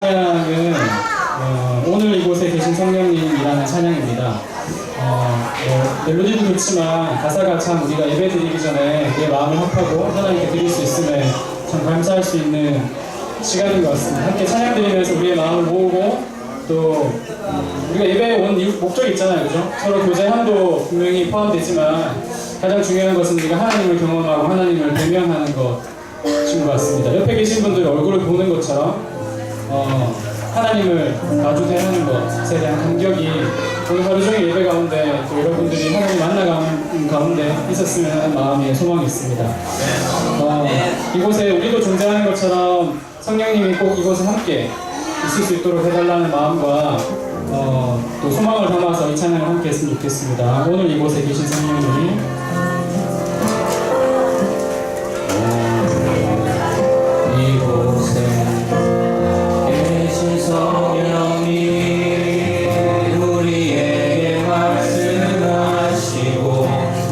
찬양은 오늘 이곳에 계신 성령님이라는 찬양입니다. 멜로디도 좋지만 가사가 참 우리가 예배 드리기 전에 내 마음을 합하고 하나님께 드릴 수 있음에 참 감사할 수 있는 시간인 것 같습니다. 함께 찬양 드리면서 우리의 마음을 모으고 또 우리가 예배에 온 목적이 있잖아요, 그죠? 서로 교제함도 분명히 포함되지만 가장 중요한 것은 우리가 하나님을 경험하고 하나님을 대면하는 것인 것 같습니다. 옆에 계신 분들 얼굴을 보는 것처럼 하나님을 마주대하는 것에 대한 감격이 오늘 하루 종일 예배 가운데 또 여러분들이 하나님 만나가는 가운데 있었으면 하는 마음의 소망이 있습니다. 이곳에 우리도 존재하는 것처럼 성령님이 꼭 이곳에 함께 있을 수 있도록 해달라는 마음과 또 소망을 담아서 이 찬양을 함께 했으면 좋겠습니다. 오늘 이곳에 계신 성령님이 성령이 우리에게 말씀하시고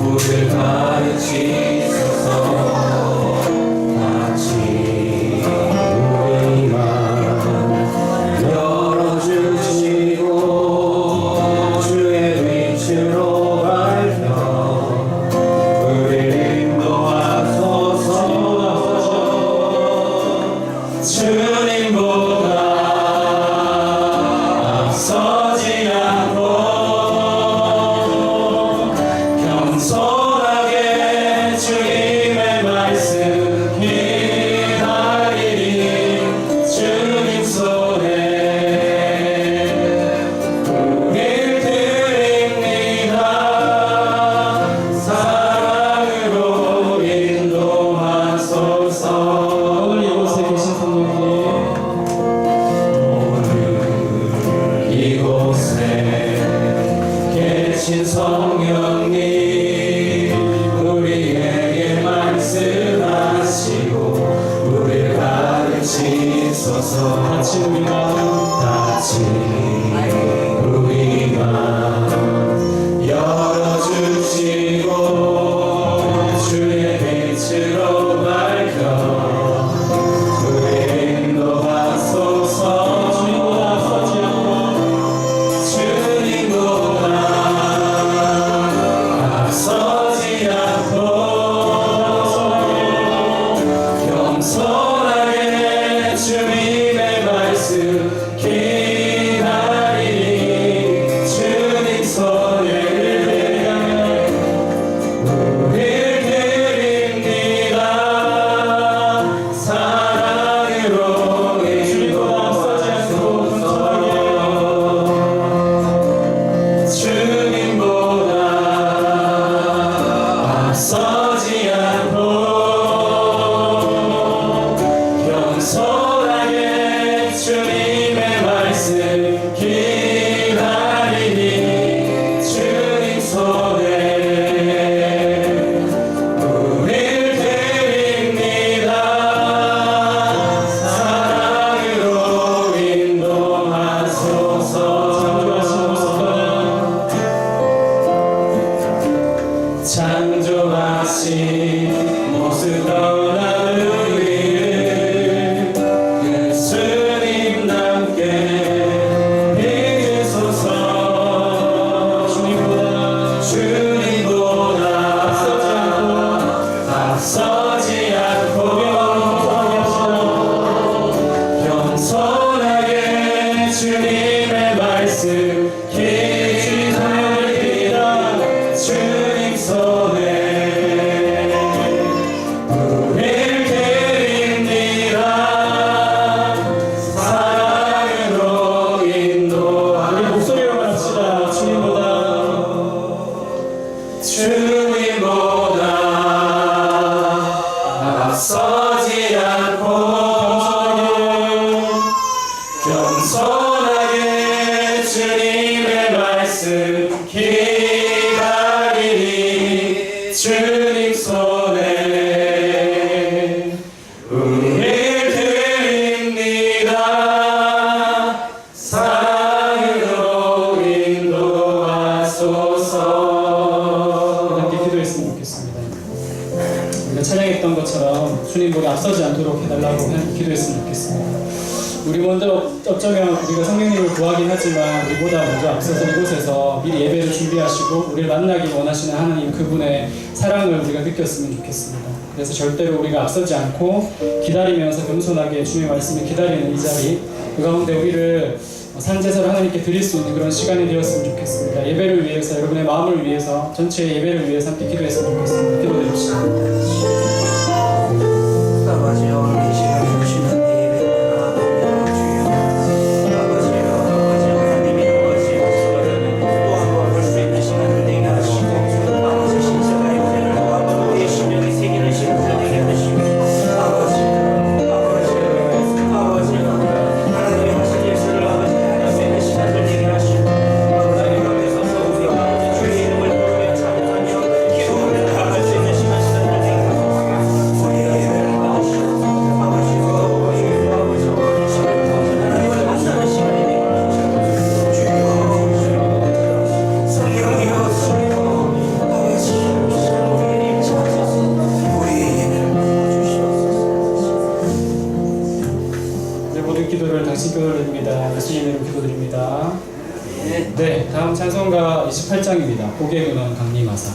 우리를 가르치소서. 같이 우리 마음 열어주시고 주의 빛으로 밝혀 우리를 인도하소서. 주님보다 서지 않고 겸손하게 주님의 말씀 기다리니 주님 손에 우릴 드립니다. 사랑으로 인도하소서. 오늘 이곳에 계신 성령님 이곳에 계신 성령님 우리에게 말씀하시고 우리를 가르치소서. 같이 우리 마음 열어주시고 주의 빛으로 밝혀 우리를 인도하소서. 서지 않고 겸손하게 주님의 말씀 기다리니 주님 손에 우릴 드립니다. 사랑으로 인도하소서. 주님보다 서지 않고 겸손하게 주님의 말씀 기다리니 주님 손에 우릴 드립니다. 사랑으로 인도하소서. 창조하신 모습 떠난 우리를 예수님답게 빚으소서. 주님보다 앞서지 않고 겸손하게 주님의 말씀 기다리다 주님 손에 우릴 드립니다. 사랑으로 인도하소서. 우리 목소리로 말합시다. 주님보다 앞서지 않고 겸손하게 주님의 말씀 기다리니 주님 손에 우릴 드립니다. 사랑으로 인도하소서. 함께 기도했으면 좋겠습니다. 우리가 찬양했던 것처럼 주님보다 앞서지 않도록 해달라고 기도했으면 좋겠습니다. 우리 먼저 어쩌면 우리가 성령님을 구하긴 하지만 우리보다 먼저 앞서서 이곳에서 미리 예배를 준비하시고 우리를 만나기 원하시는 하나님 그분의 사랑을 우리가 느꼈으면 좋겠습니다. 그래서 절대로 우리가 앞서지 않고 기다리면서 겸손하게 주님의 말씀을 기다리는 이 자리, 그 가운데 우리를 산제사를 하나님께 드릴 수 있는 그런 시간이 되었으면 좋겠습니다. 예배를 위해서, 여러분의 마음을 위해서, 전체의 예배를 위해서 함께 기도했으면 좋겠습니다. 기도드립시다. 아버지여, 이 시간에 주시는 예배를 감사합니다. 주여, 아버지여, 하나님의 아버지, 또 한 번 볼 수 있는 시간을 되게 하시고, 아버지 신성의 은혜를 또 한 번 우리의 심령에 새기는 시간을 되게 하시고, 아버지여, 하나님의 하신 예수를 아버지 하나님의 시간을 되게 하시고, 하나님 앞에 서서 우리 아버지 주의 이름을 부르며 찬양하며 기도하며 나아갈 수 있는 시간을 되게 하시고, 우리의 예배를 모든 기도를 당신 기도드립니다. 예수님 이름으로 기도드립니다. 네, 다음 찬송가 28장입니다. 복의 근원 강림하사.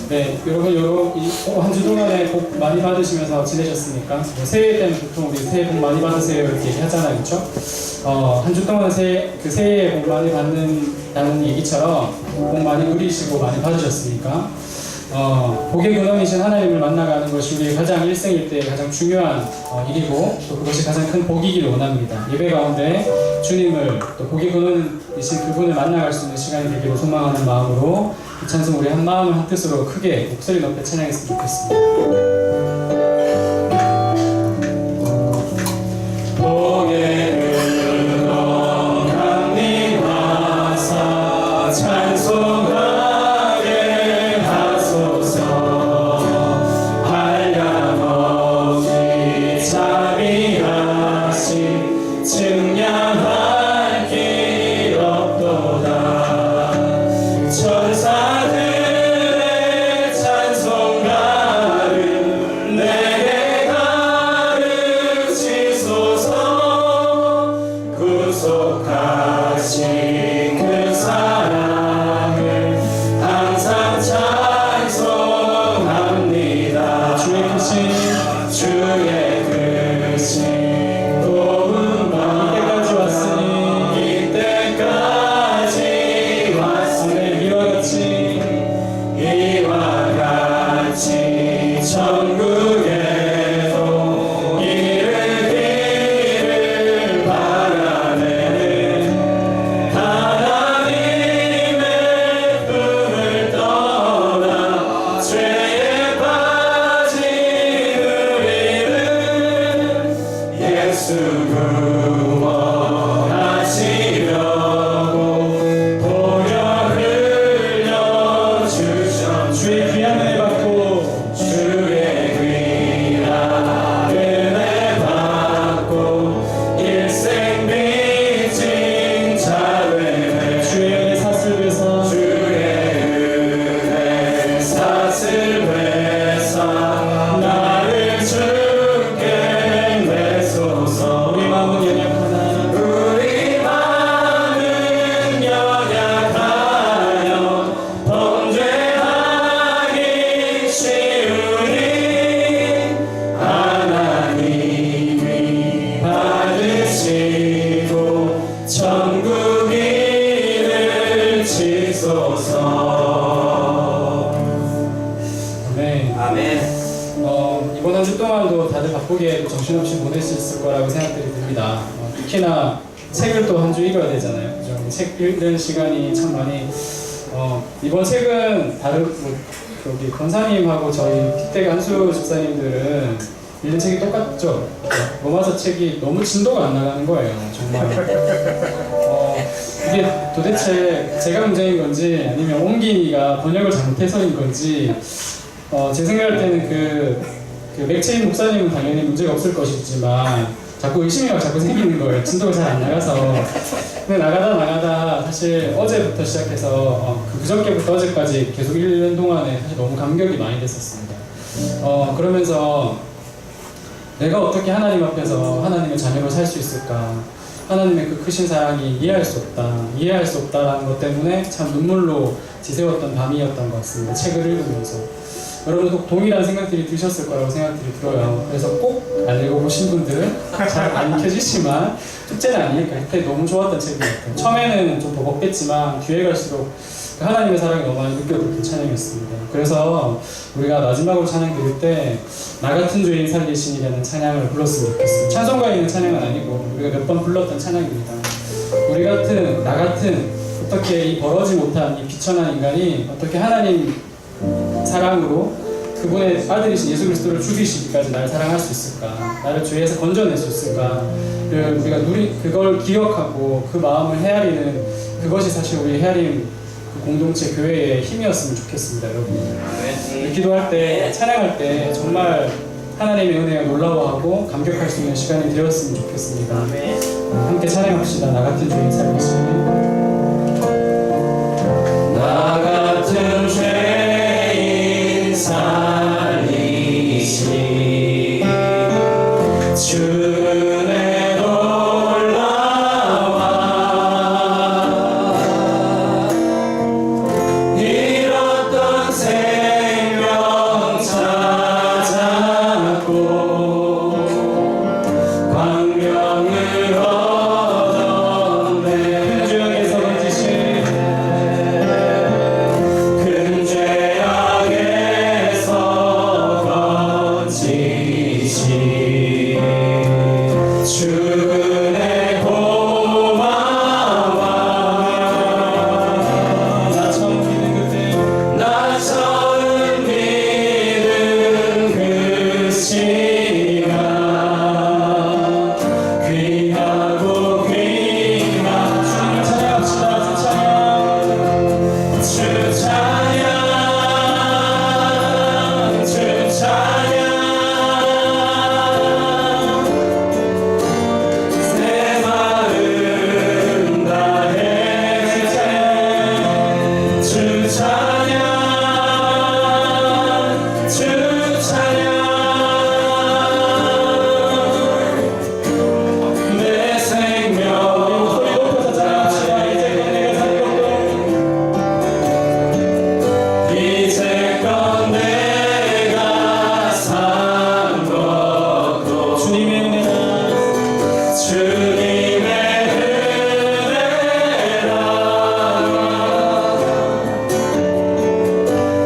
네, 여러분 한 주 동안에 복 많이 받으시면서 지내셨습니까? 새해 때는 보통 우리 새해 복 많이 받으세요 이렇게 얘기하잖아요, 그렇죠? 한 주 동안 새해에 복 많이 받는다는 얘기처럼 복 많이 누리시고 많이 받으셨습니까? 복의 근원이신 하나님을 만나가는 것이 우리의 가장 일생일대의 가장 중요한 일이고 또 그것이 가장 큰 복이기를 원합니다. 예배 가운데 주님을 또 복의 근원이신 그분을 만나갈 수 있는 시간이 되기를 소망하는 마음으로 이 찬송 우리 한 마음을 한 뜻으로 크게 목소리 높여 찬양했으면 좋겠습니다. 복의 근원 강림하사 찬송하게 하소서. 한량없이 자비하신 증량할 길 없도다. 천사들의 찬송가를 내게 가르치소서. 구속하신 그 사랑을 항상 찬송합니다. 주의 크신 도움과 이때까지 왔으니 이때까지 왔으니 이와 같이 천국에도 이르기를 바라네. 하나님의 품을 떠나 죄에 빠진 우리를 예수 구원하시려고 보혈 흘려주셨. 주의 귀한 은혜 받고 주의 귀한 은혜 받고 일생 빚진 자되네. 주의 은혜 사슬배사 나를 주께 내소서. 우리 마음은 연약하여 범죄하기 쉬우니 하나님이 받으시고 천국 이를 치소서. 네. 아멘. 이번 한 주 동안도 다들 바쁘게 정신없이 보내셨을 거라고 생각들이 듭니다. 특히나 책을 또 한 주 읽어야 되잖아요. 그죠? 책 읽는 시간이 참 많이 이번 책은 여기 권사님하고 저희 핏대가 한수 집사님들은 읽는 책이 똑같죠. 로마서 책이 너무 진도가 안 나가는 거예요. 정말 이게 도대체 제가 문제인 건지 아니면 옮기니가 번역을 잘못해서인 건지 제 생각할 때는 그 맥체인 목사님은 당연히 문제가 없을 것이지만 자꾸 의심이 자꾸 생기는 거예요. 진도가 잘 안 나가서. 근데 나가다 사실 어제부터 시작해서 그저께부터 어제까지 계속 읽는 동안에 사실 너무 감격이 많이 됐었습니다. 그러면서 내가 어떻게 하나님 앞에서 하나님의 자녀로 살 수 있을까? 하나님의 그 크신 사랑이 이해할 수 없다라는 것 때문에 참 눈물로 지새웠던 밤이었던 것 같습니다. 책을 읽으면서. 여러분도 동일한 생각들이 드셨을 거라고 생각들이 들어요. 그래서 꼭 안 읽어보신 분들은 잘 안 읽혀지지만 숙제는 아니니까 그때 너무 좋았던 책인 것 같아요. 처음에는 좀 버벅댔지만 뒤에 갈수록 하나님의 사랑이 너무 많이 느껴졌던 찬양이었습니다. 그래서 우리가 마지막으로 찬양 드릴 때 나 같은 죄인 살리시니라는 찬양을 불렀으면 좋겠습니다. 찬송가에 있는 찬양은 아니고 우리가 몇 번 불렀던 찬양입니다. 나 같은 어떻게 이 벌어지 못한 이 비천한 인간이 어떻게 하나님 사랑으로 그분의 아들이신 예수 그리스도를 죽이시기까지 나를 사랑할 수 있을까? 나를 죄에서 건져낼 수 있을까?를 우리가 그걸 기억하고 그 마음을 헤아리는 그것이 사실 우리 헤아림 공동체 교회의 힘이었으면 좋겠습니다, 여러분. 기도할 때, 찬양할 때 정말 하나님의 은혜가 놀라워하고 감격할 수 있는 시간이 되었으면 좋겠습니다. 함께 찬양합시다. 나 같은 죄인 살리시니. 나 같은 죄인 살리시 주는 은혜 놀라워 잃었던 생명 찾았고 광명을 얻었네 큰 죄악에서 건지신 큰 죄악에서 건지신 주의 고마워 나 처음 믿는 그때 나 처음 믿은 그 시간 귀하고 귀한 주님을 찬양합시다. 주 찬양. 주 찬양 주 찬양 새 마음 다해 주 찬양 주 찬양 내 생명 소리 높여서 찬양합시다. 이제껏 내가 산 것도 주님의 은혜라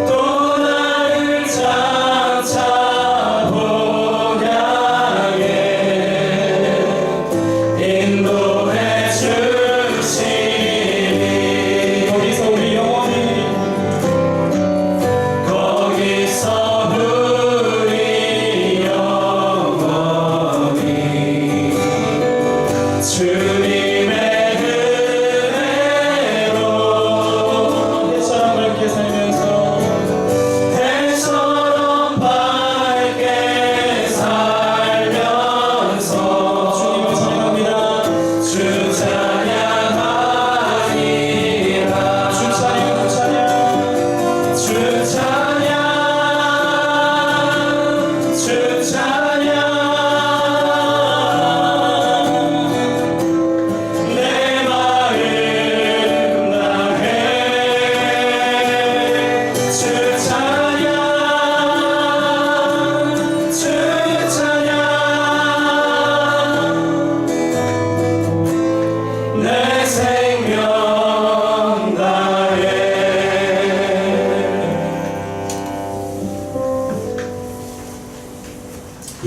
또 나를 장차 복양에 인도해 주시니 거기서 우리 영원히 거기서 우리 영원히 주님의 은혜로 해처럼 밝게 살면서 해처럼 밝게 살면서 주님을 찬양합니다. 주 찬양하리라 주 찬양, 주 찬양. 주 찬양 주 찬양 내 마음 다해 주 찬양 주 찬양 내 생명 다해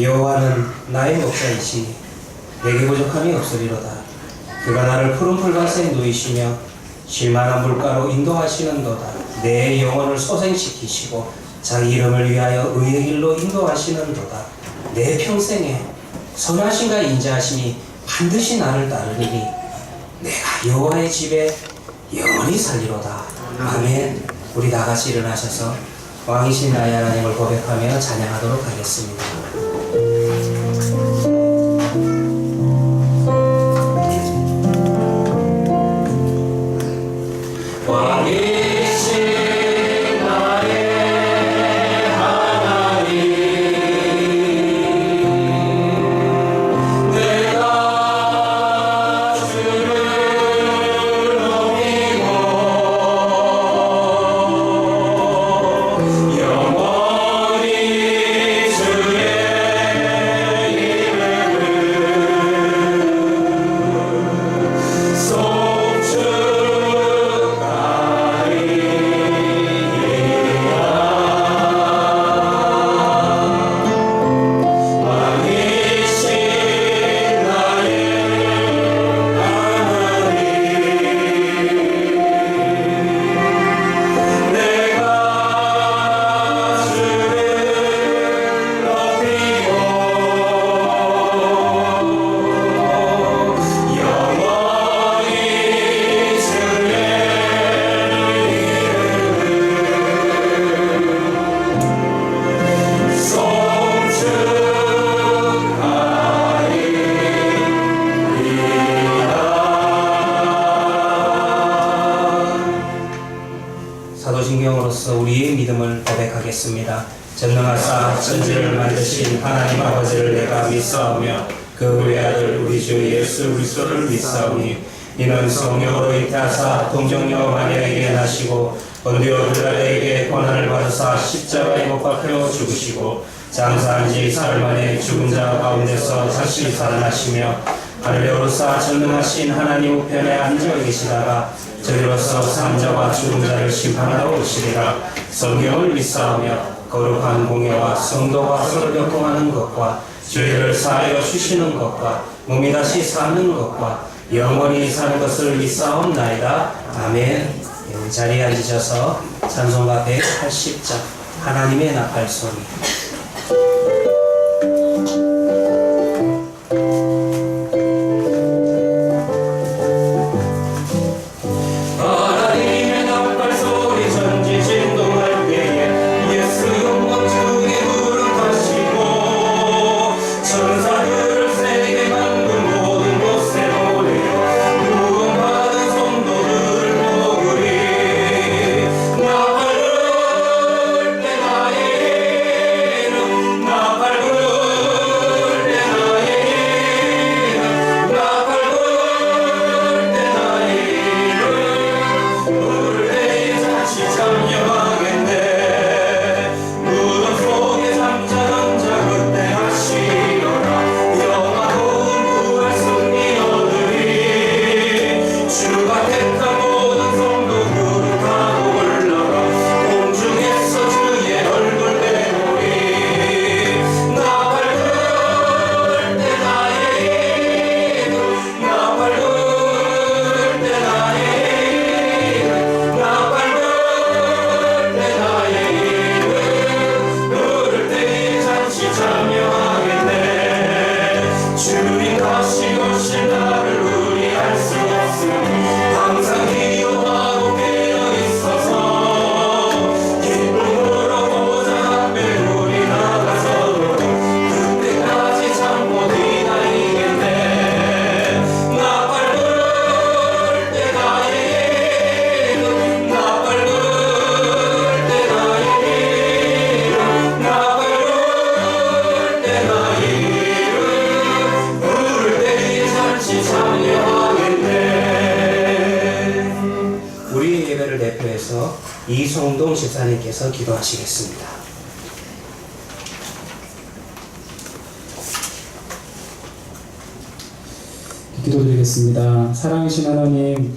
여호와는 나의 목자이시 내게 부족함이 없으리로다. 그가 나를 푸른 풀밭에 누이시며 쉴만한 물가로 인도하시는도다. 내 영혼을 소생시키시고 자기 이름을 위하여 의의 길로 인도하시는도다. 내 평생에 선하신가 인자하심이 반드시 나를 따르리니 내가 여호와의 집에 영원히 살리로다. 아멘. 우리 다 같이 일어나셔서 왕이신 나의 하나님을 고백하며 찬양하도록 하겠습니다. 왕이신 나의 하나님 찬양함으로써 우리의 믿음을 고백하겠습니다. 전능하사 천지를 만드신 하나님 아버지를 내가 믿사오며 그 외아들 우리 주 예수 그리스도를 믿사오니 이는 성령으로 잉태하사 동정녀 마리아에게 나시고 본디오 빌라도에게 고난을 받으사 십자가에 못 박혀 죽으시고 장사한 지 사흘 만에 죽은 자 가운데서 다시 살아나시며 하늘에 오르사 전능하신 하나님 우편에 앉아 계시다가 저리로서 산자와 죽은 자를 심판하러 오시리라. 성경을 믿사오며 거룩한 공예와 성도가 서로 교통하는 것과 죄를 사하여 주시는 것과 몸이 다시 사는 것과 영원히 사는 것을 믿사옵나이다. 아멘. 자리에 앉으셔서 찬송가 180장 하나님의 나팔소리. 이송동 집사님께서 기도하시겠습니다. 기도드리겠습니다. 사랑이신 하나님,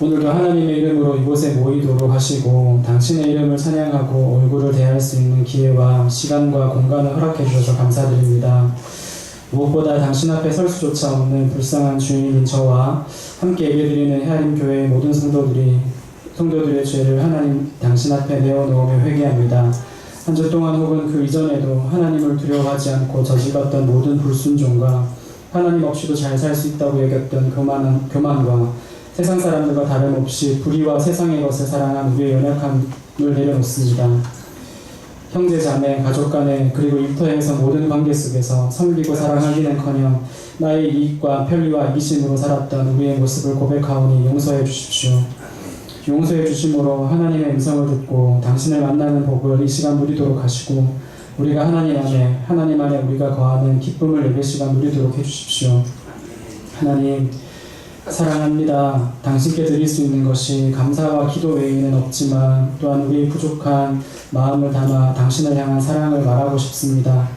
오늘도 하나님의 이름으로 이곳에 모이도록 하시고 당신의 이름을 찬양하고 얼굴을 대할 수 있는 기회와 시간과 공간을 허락해 주셔서 감사드립니다. 무엇보다 당신 앞에 설 수조차 없는 불쌍한 주인인 저와 함께 예배드리는 헤아림 교회의 모든 성도들의 죄를 하나님 당신 앞에 내어놓으며 회개합니다. 한 주 동안 혹은 그 이전에도 하나님을 두려워하지 않고 저질렀던 모든 불순종과 하나님 없이도 잘 살 수 있다고 여겼던 교만과 세상 사람들과 다름없이 불의와 세상의 것을 사랑한 우리의 연약함을 내려놓습니다. 형제 자매, 가족 간에 그리고 일터에서 모든 관계 속에서 섬기고 사랑하기는커녕 나의 이익과 편리와 이기심으로 살았던 우리의 모습을 고백하오니 용서해 주십시오. 용서해 주심으로 하나님의 음성을 듣고 당신을 만나는 복을 이 시간 누리도록 하시고 우리가 하나님 안에 우리가 거하는 기쁨을 예배 시간 누리도록 해주십시오. 하나님 사랑합니다. 당신께 드릴 수 있는 것이 감사와 기도 외에는 없지만 또한 우리의 부족한 마음을 담아 당신을 향한 사랑을 말하고 싶습니다.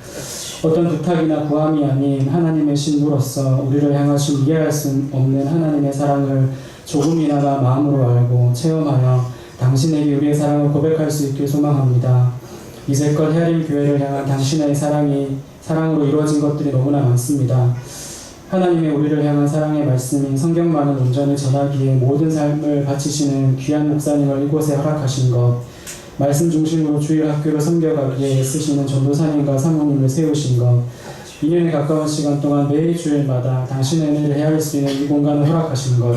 어떤 부탁이나 구함이 아닌 하나님의 신부로서 우리를 향하신 이해할 수 없는 하나님의 사랑을 조금이나마 마음으로 알고 체험하여 당신에게 우리의 사랑을 고백할 수 있길 소망합니다. 이제껏 헤아림 교회를 향한 당신의 사랑으로 이루어진 것들이 너무나 많습니다. 하나님의 우리를 향한 사랑의 말씀인 성경만을 온전히 전하기에 모든 삶을 바치시는 귀한 목사님을 이곳에 허락하신 것, 말씀 중심으로 주일 학교를 섬겨가기에 애쓰시는 전도사님과 사모님을 세우신 것, 2년에 가까운 시간 동안 매일 주일마다 당신의 은혜를 헤아릴 수 있는 이 공간을 허락하신 것,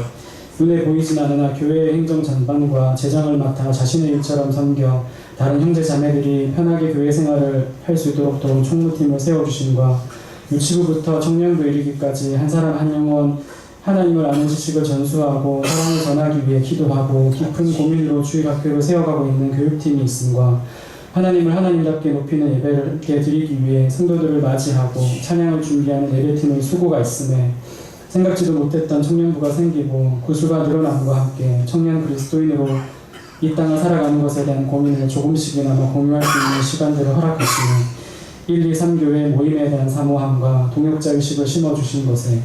눈에 보이진 않으나 교회의 행정 전반과 재정을 맡아 자신의 일처럼 섬겨 다른 형제 자매들이 편하게 교회 생활을 할 수 있도록 도운 총무팀을 세워주심과 유치부부터 청년부 이르기까지 한 사람 한 영혼 하나님을 아는 지식을 전수하고 사랑을 전하기 위해 기도하고 깊은 고민으로 주일 학교를 세워가고 있는 교육팀이 있음과 하나님을 하나님답게 높이는 예배를 드리기 위해 성도들을 맞이하고 찬양을 준비하는 예배팀의 수고가 있음에 생각지도 못했던 청년부가 생기고 구수가 늘어남과 함께 청년 그리스도인으로 이 땅을 살아가는 것에 대한 고민을 조금씩이나마 공유할 수 있는 시간들을 허락하시며 1, 2, 3교회 모임에 대한 사모함과 동역자의식을 심어주신 것에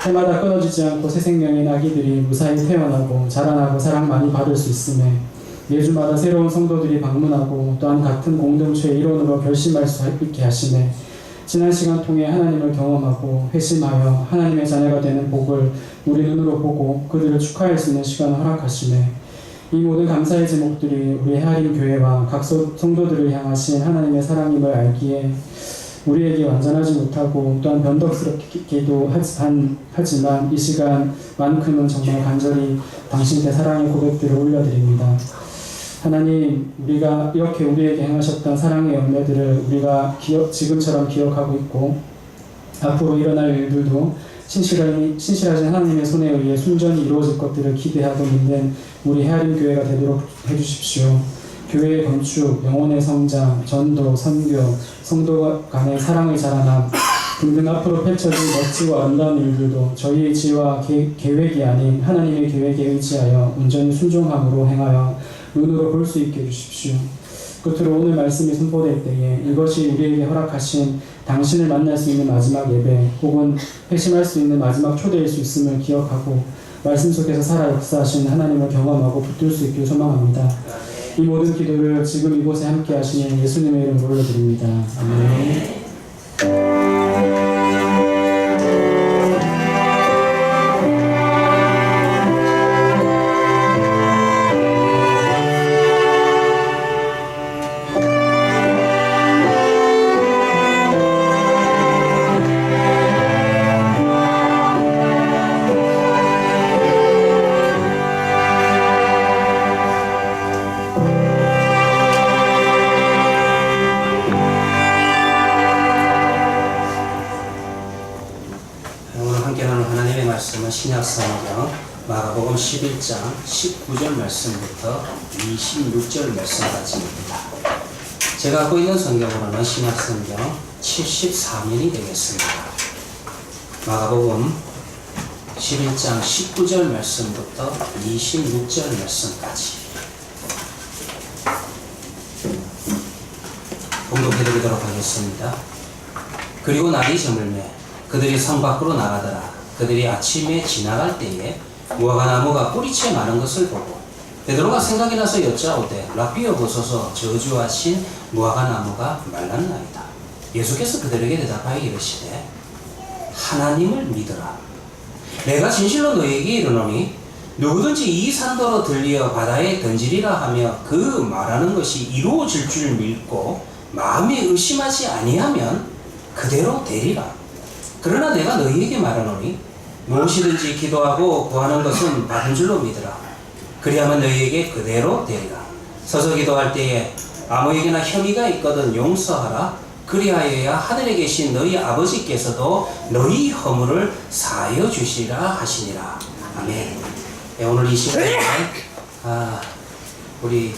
해마다 끊어지지 않고 새 생명인 아기들이 무사히 태어나고 자라나고 사랑 많이 받을 수 있음에 매주마다 새로운 성도들이 방문하고 또한 같은 공동체의 일원으로 결심할 수 있게 하시네 지난 시간 통해 하나님을 경험하고 회심하여 하나님의 자녀가 되는 복을 우리 눈으로 보고 그들을 축하할 수 있는 시간을 허락하시네 이 모든 감사의 제목들이 우리 헤아림 교회와 각 성도들을 향하신 하나님의 사랑임을 알기에 우리에게 완전하지 못하고 또한 변덕스럽기도 하지만 이 시간만큼은 정말 간절히 당신께 사랑의 고백들을 올려드립니다. 하나님, 우리가 이렇게 우리에게 행하셨던 사랑의 열매들을 우리가 지금처럼 기억하고 있고 앞으로 일어날 일들도 신실하신 하나님의 손에 의해 순전히 이루어질 것들을 기대하고 있는 우리 헤아림 교회가 되도록 해주십시오. 교회의 건축, 영혼의 성장, 전도, 선교, 성도 간의 사랑의 자라남 등등 앞으로 펼쳐질 멋지고 아름다운 일들도 저희의 지혜와 계획이 아닌 하나님의 계획에 의지하여 온전히 순종함으로 행하여 눈으로 볼 수 있게 해주십시오. 끝으로 오늘 말씀이 선포될 때에 이것이 우리에게 허락하신 당신을 만날 수 있는 마지막 예배 혹은 회심할 수 있는 마지막 초대일 수 있음을 기억하고 말씀 속에서 살아 역사하신 하나님을 경험하고 붙들 수 있길 소망합니다. 이 모든 기도를 지금 이곳에 함께 하시는 예수님의 이름으로 올려드립니다. 아멘. 신약성경 마가복음 11장 19절 말씀부터 26절 말씀까지입니다. 제가 갖고 있는 성경으로는 신약성경 74면이 되겠습니다. 마가복음 11장 19절 말씀부터 26절 말씀까지 봉독해드리도록 하겠습니다. 그리고 날이 저물매 그들이 성 밖으로 나가더라. 그들이 아침에 지나갈 때에 무화과 나무가 뿌리채 마른 것을 보고 베드로가 생각이 나서 여짜오되 랍비여 보소서 저주하신 무화과 나무가 말랐나이다. 예수께서 그들에게 대답하여 이르시되 하나님을 믿으라. 내가 진실로 너희에게 이르노니 누구든지 이 산더러 들리어 바다에 던지리라 하며 그 말하는 것이 이루어질 줄 믿고 마음에 의심하지 아니하면 그대로 되리라. 그러나 내가 너희에게 말하노니 무엇이든지 기도하고 구하는 것은 받은 줄로 믿으라. 그리하면 너희에게 그대로 되리라. 서서 기도할 때에 아무에게나 혐의가 있거든 용서하라. 그리하여야 하늘에 계신 너희 아버지께서도 너희 허물을 사하여 주시리라 하시니라. 아멘. 네, 오늘 이 시간에 우리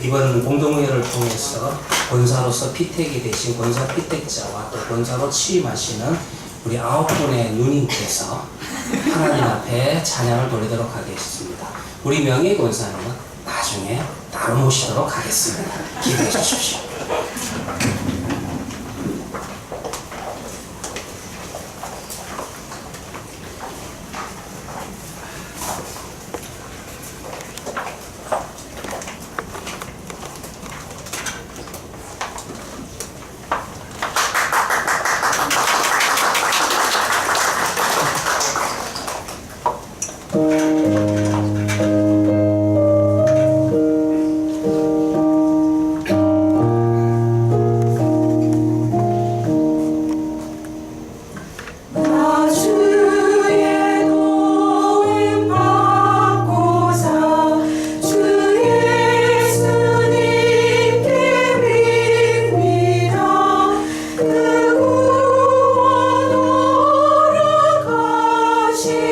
이번 공동회를 통해서 권사로서 피택이 되신 권사 피택자와 또 권사로 취임하시는 우리 9분의 누님께서 하나님 앞에 찬양을 돌리도록 하겠습니다. 우리 명예 권사는 나중에 따로 모시도록 하겠습니다. 기대해 주십시오. 시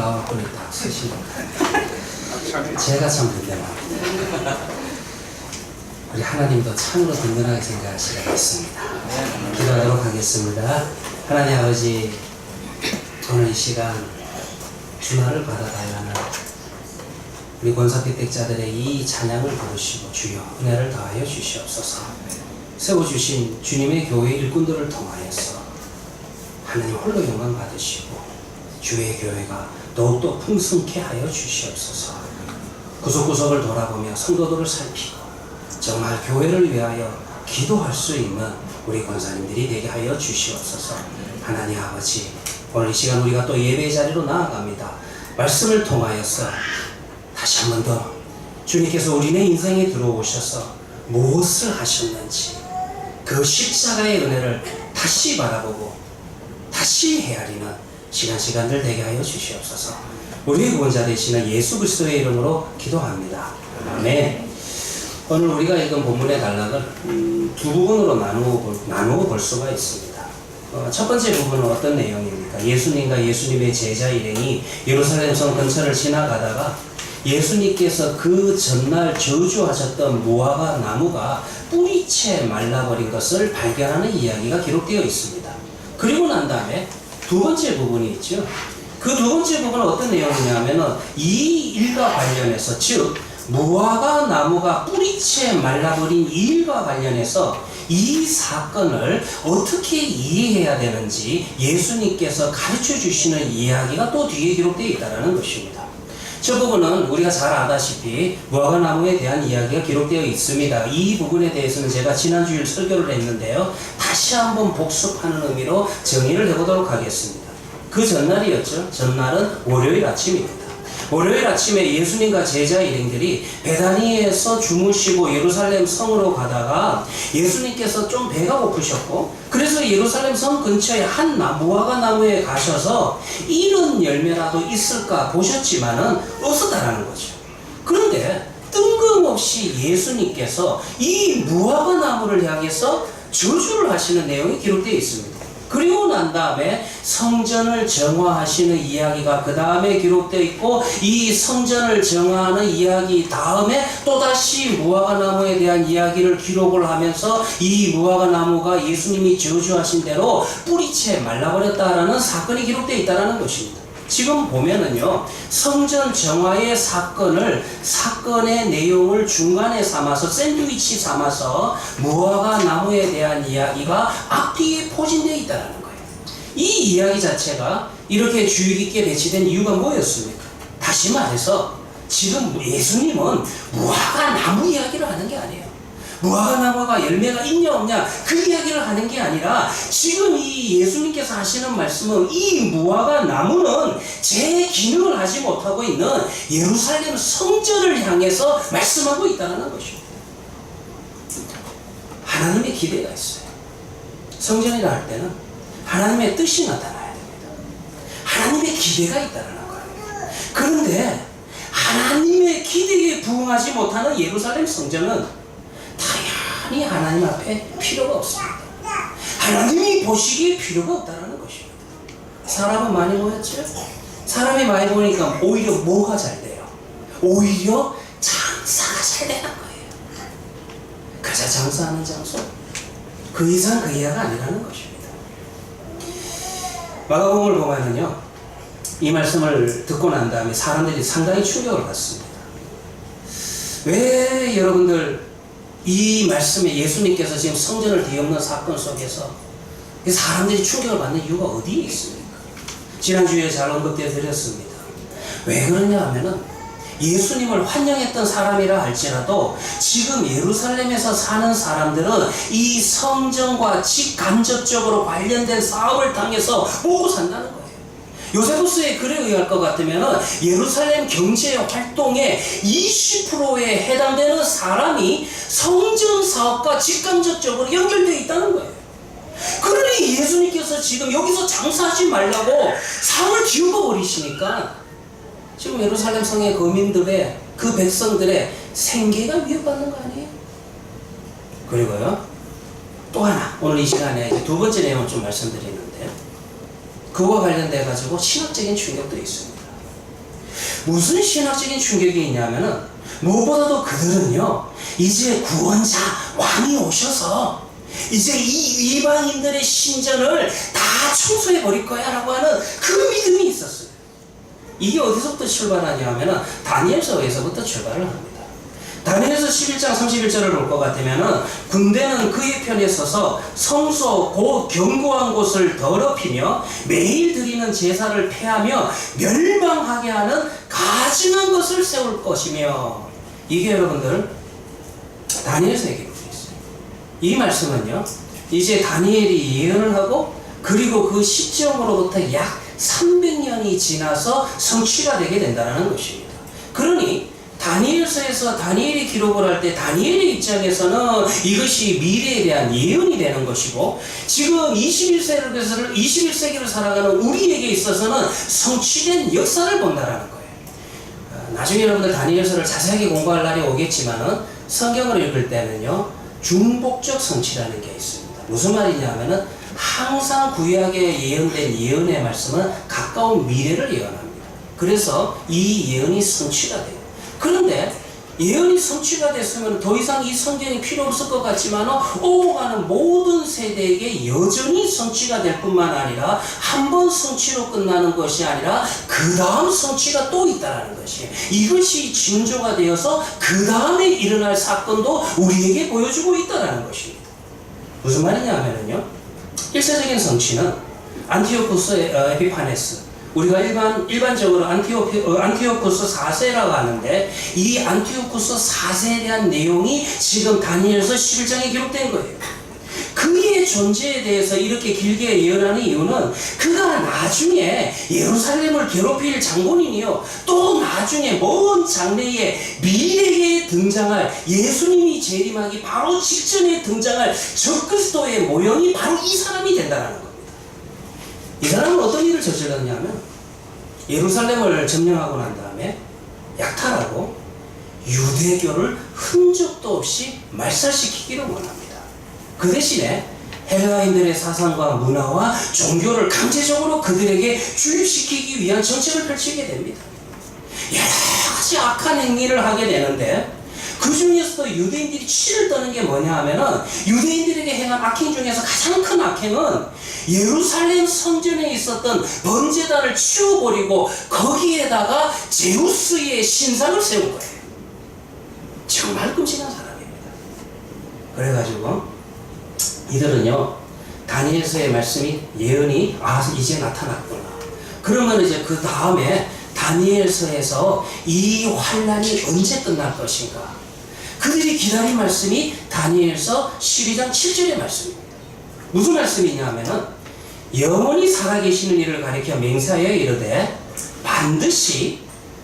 나와갖고 딱 쓰시는 거예요. 제가 참 든든합니다. 우리 하나님도 참으로 든든하게 생각하시라 했습니다. 기도하도록 하겠습니다. 하나님 아버지, 오늘 이 시간 주말을 받아가야 하는 우리 권사택자들의 이 찬양을 부르시고 주여 은혜를 더하여 주시옵소서. 세워주신 주님의 교회 일꾼들을 통하여서 하나님 홀로 영광 받으시고 주의 교회가 더욱더 풍성케 하여 주시옵소서. 구석구석을 돌아보며 성도들을 살피고 정말 교회를 위하여 기도할 수 있는 우리 권사님들이 되게 하여 주시옵소서. 하나님 아버지, 오늘 이 시간 우리가 또 예배 자리로 나아갑니다. 말씀을 통하여서 다시 한 번 더 주님께서 우리네 인생에 들어오셔서 무엇을 하셨는지 그 십자가의 은혜를 다시 바라보고 다시 헤아리는 시간들 되게 하여 주시옵소서. 우리의 구원자 되시는 예수 그리스도의 이름으로 기도합니다. 아멘. 오늘 우리가 읽은 본문의 단락을 두 부분으로 나누어 볼 수가 있습니다. 첫 번째 부분은 어떤 내용입니까? 예수님과 예수님의 제자 일행이 예루살렘 성 근처를 지나가다가 예수님께서 그 전날 저주하셨던 무화과 나무가 뿌리채 말라버린 것을 발견하는 이야기가 기록되어 있습니다. 그리고 난 다음에 두 번째 부분이 있죠. 그 두 번째 부분은 어떤 내용이냐면은 이 일과 관련해서, 즉 무화과 나무가 뿌리채 말라버린 이 일과 관련해서 이 사건을 어떻게 이해해야 되는지 예수님께서 가르쳐 주시는 이야기가 또 뒤에 기록되어 있다는 것입니다. 저 부분은 우리가 잘 아다시피 무화과 나무에 대한 이야기가 기록되어 있습니다. 이 부분에 대해서는 제가 지난주에 설교를 했는데요. 다시 한번 복습하는 의미로 정리를 해보도록 하겠습니다. 그 전날이었죠. 전날은 월요일 아침입니다. 월요일 아침에 예수님과 제자 일행들이 베다니에서 주무시고 예루살렘 성으로 가다가 예수님께서 좀 배가 고프셨고 그래서 예루살렘 성 근처에 한 무화과 나무에 가셔서 이런 열매라도 있을까 보셨지만은 없었다라는 거죠. 그런데 뜬금없이 예수님께서 이 무화과 나무를 향해서 저주를 하시는 내용이 기록되어 있습니다. 그리고 난 다음에 성전을 정화하시는 이야기가 그 다음에 기록되어 있고 이 성전을 정화하는 이야기 다음에 또다시 무화과 나무에 대한 이야기를 기록을 하면서 이 무화과 나무가 예수님이 저주하신 대로 뿌리채 말라버렸다라는 사건이 기록되어 있다는 것입니다. 지금 보면은요, 성전 정화의 사건의 내용을 중간에 삼아서 샌드위치 삼아서 무화과 나무에 대한 이야기가 앞뒤에 포진되어 있다는 거예요. 이 이야기 자체가 이렇게 주의 깊게 배치된 이유가 뭐였습니까? 다시 말해서 지금 예수님은 무화과 나무 이야기를 하는 게 아니에요. 무화과 나무가 열매가 있냐 없냐 그 이야기를 하는 게 아니라 지금 이 예수님께서 하시는 말씀은 이 무화과 나무는 제 기능을 하지 못하고 있는 예루살렘 성전을 향해서 말씀하고 있다는 것입니다. 하나님의 기대가 있어요. 성전이라 할 때는 하나님의 뜻이 나타나야 됩니다. 하나님의 기대가 있다는 거예요. 그런데 하나님의 기대에 부응하지 못하는 예루살렘 성전은 당연히 하나님 앞에 필요가 없습니다. 하나님이 보시기에 필요가 없다는 것입니다. 사람은 많이 모였죠? 사람이 많이 모이니까 오히려 뭐가 잘 돼요? 오히려 장사가 잘 되는 거예요. 그저 장사하는 장소? 그 이상 그 이하가 아니라는 것입니다. 마가복음을 보면은요, 이 말씀을 듣고 난 다음에 사람들이 상당히 충격을 받습니다. 왜 여러분들 이 말씀에 예수님께서 지금 성전을 뒤엎는 사건 속에서 사람들이 충격을 받는 이유가 어디에 있습니까? 지난주에 잘 언급되어 드렸습니다. 왜 그러냐 하면은 예수님을 환영했던 사람이라 할지라도 지금 예루살렘에서 사는 사람들은 이 성전과 직간접적으로 관련된 사업을 당해서 먹고 산다는 거예요. 요세부스의 글에 의할 것 같으면 예루살렘 경제 활동의 20%에 해당되는 사람이 성전 사업과 직간접적으로 연결되어 있다는 거예요. 그러니 예수님께서 지금 여기서 장사하지 말라고 상을 뒤엎어버리시니까 지금 예루살렘 성의 거민들의 그 백성들의 생계가 위협받는 거 아니에요? 그리고요, 또 하나 오늘 이 시간에 이제 두 번째 내용을 좀 말씀드리는데요, 그와 관련돼 가지고 신학적인 충격도 있습니다. 무슨 신학적인 충격이 있냐면은 무엇보다도 그들은요 이제 구원자 왕이 오셔서 이제 이 이방인들의 신전을 다 청소해 버릴 거야 라고 하는 그 믿음이 있었어요. 이게 어디서부터 출발하냐 하면은 다니엘서에서부터 출발을 합니다. 다니엘서 11장 31절을 볼 것 같으면은 군대는 그의 편에 서서 성소 곧 견고한 곳을 더럽히며 매일 드리는 제사를 폐하며 멸망하게 하는 가증한 것을 세울 것이며, 이게 여러분들 다니엘서 얘기하고 있어요. 이 말씀은요 이제 다니엘이 예언을 하고 그리고 그 시점으로부터 약 300년이 지나서 성취가 되게 된다는 것입니다. 그러니 다니엘서에서 다니엘이 기록을 할 때 다니엘의 입장에서는 이것이 미래에 대한 예언이 되는 것이고, 지금 21세기를 살아가는 우리에게 있어서는 성취된 역사를 본다라는 거예요. 나중에 여러분들 다니엘서를 자세하게 공부할 날이 오겠지만은 성경을 읽을 때는요 중복적 성취라는 게 있습니다. 무슨 말이냐면은 항상 구약에 예언된 예언의 말씀은 가까운 미래를 예언합니다. 그래서 이 예언이 성취가 돼요. 그런데 예언이 성취가 됐으면 더 이상 이 성경이 필요 없을 것 같지만 오고 가는 모든 세대에게 여전히 성취가 될 뿐만 아니라 한 번 성취로 끝나는 것이 아니라 그 다음 성취가 또 있다는 것이에요. 이것이 징조가 되어서 그 다음에 일어날 사건도 우리에게 보여주고 있다는 것입니다. 무슨 말이냐 하면요 일세적인 성취는 안티오쿠스 에피파네스, 우리가 일반적으로 안티오쿠스 4세라고 하는데 이 안티오쿠스 4세에 대한 내용이 지금 다니엘서 11장에 기록된 거예요. 그의 존재에 대해서 이렇게 길게 예언하는 이유는 그가 나중에 예루살렘을 괴롭힐 장본인이요 또 나중에 먼 장래에 미래에 등장할 예수님이 재림하기 바로 직전에 등장할 적그리스도의 모형이 바로 이 사람이 된다는 겁니다. 이 사람은 어떤 일을 저질렀냐면 예루살렘을 점령하고 난 다음에 약탈하고 유대교를 흔적도 없이 말살시키기를 원합니다. 그 대신에 헬라인들의 사상과 문화와 종교를 강제적으로 그들에게 주입시키기 위한 정책을 펼치게 됩니다. 여러 가지 악한 행위를 하게 되는데 그 중에서도 유대인들이 치를 떠는 게 뭐냐 하면은 유대인들에게 행한 악행 중에서 가장 큰 악행은 예루살렘 성전에 있었던 번제단을 치워버리고 거기에다가 제우스의 신상을 세운 거예요. 정말 끔찍한 사람입니다. 그래가지고 이들은요 다니엘서의 말씀이 예언이 이제 나타났구나. 그러면 이제 그 다음에 다니엘서에서 이 환란이 언제 끝날 것인가, 그들이 기다린 말씀이 다니엘서 12장 7절의 말씀입니다. 무슨 말씀이냐 하면은 영원히 살아계시는 이를 가리켜 맹세하여 이르되 반드시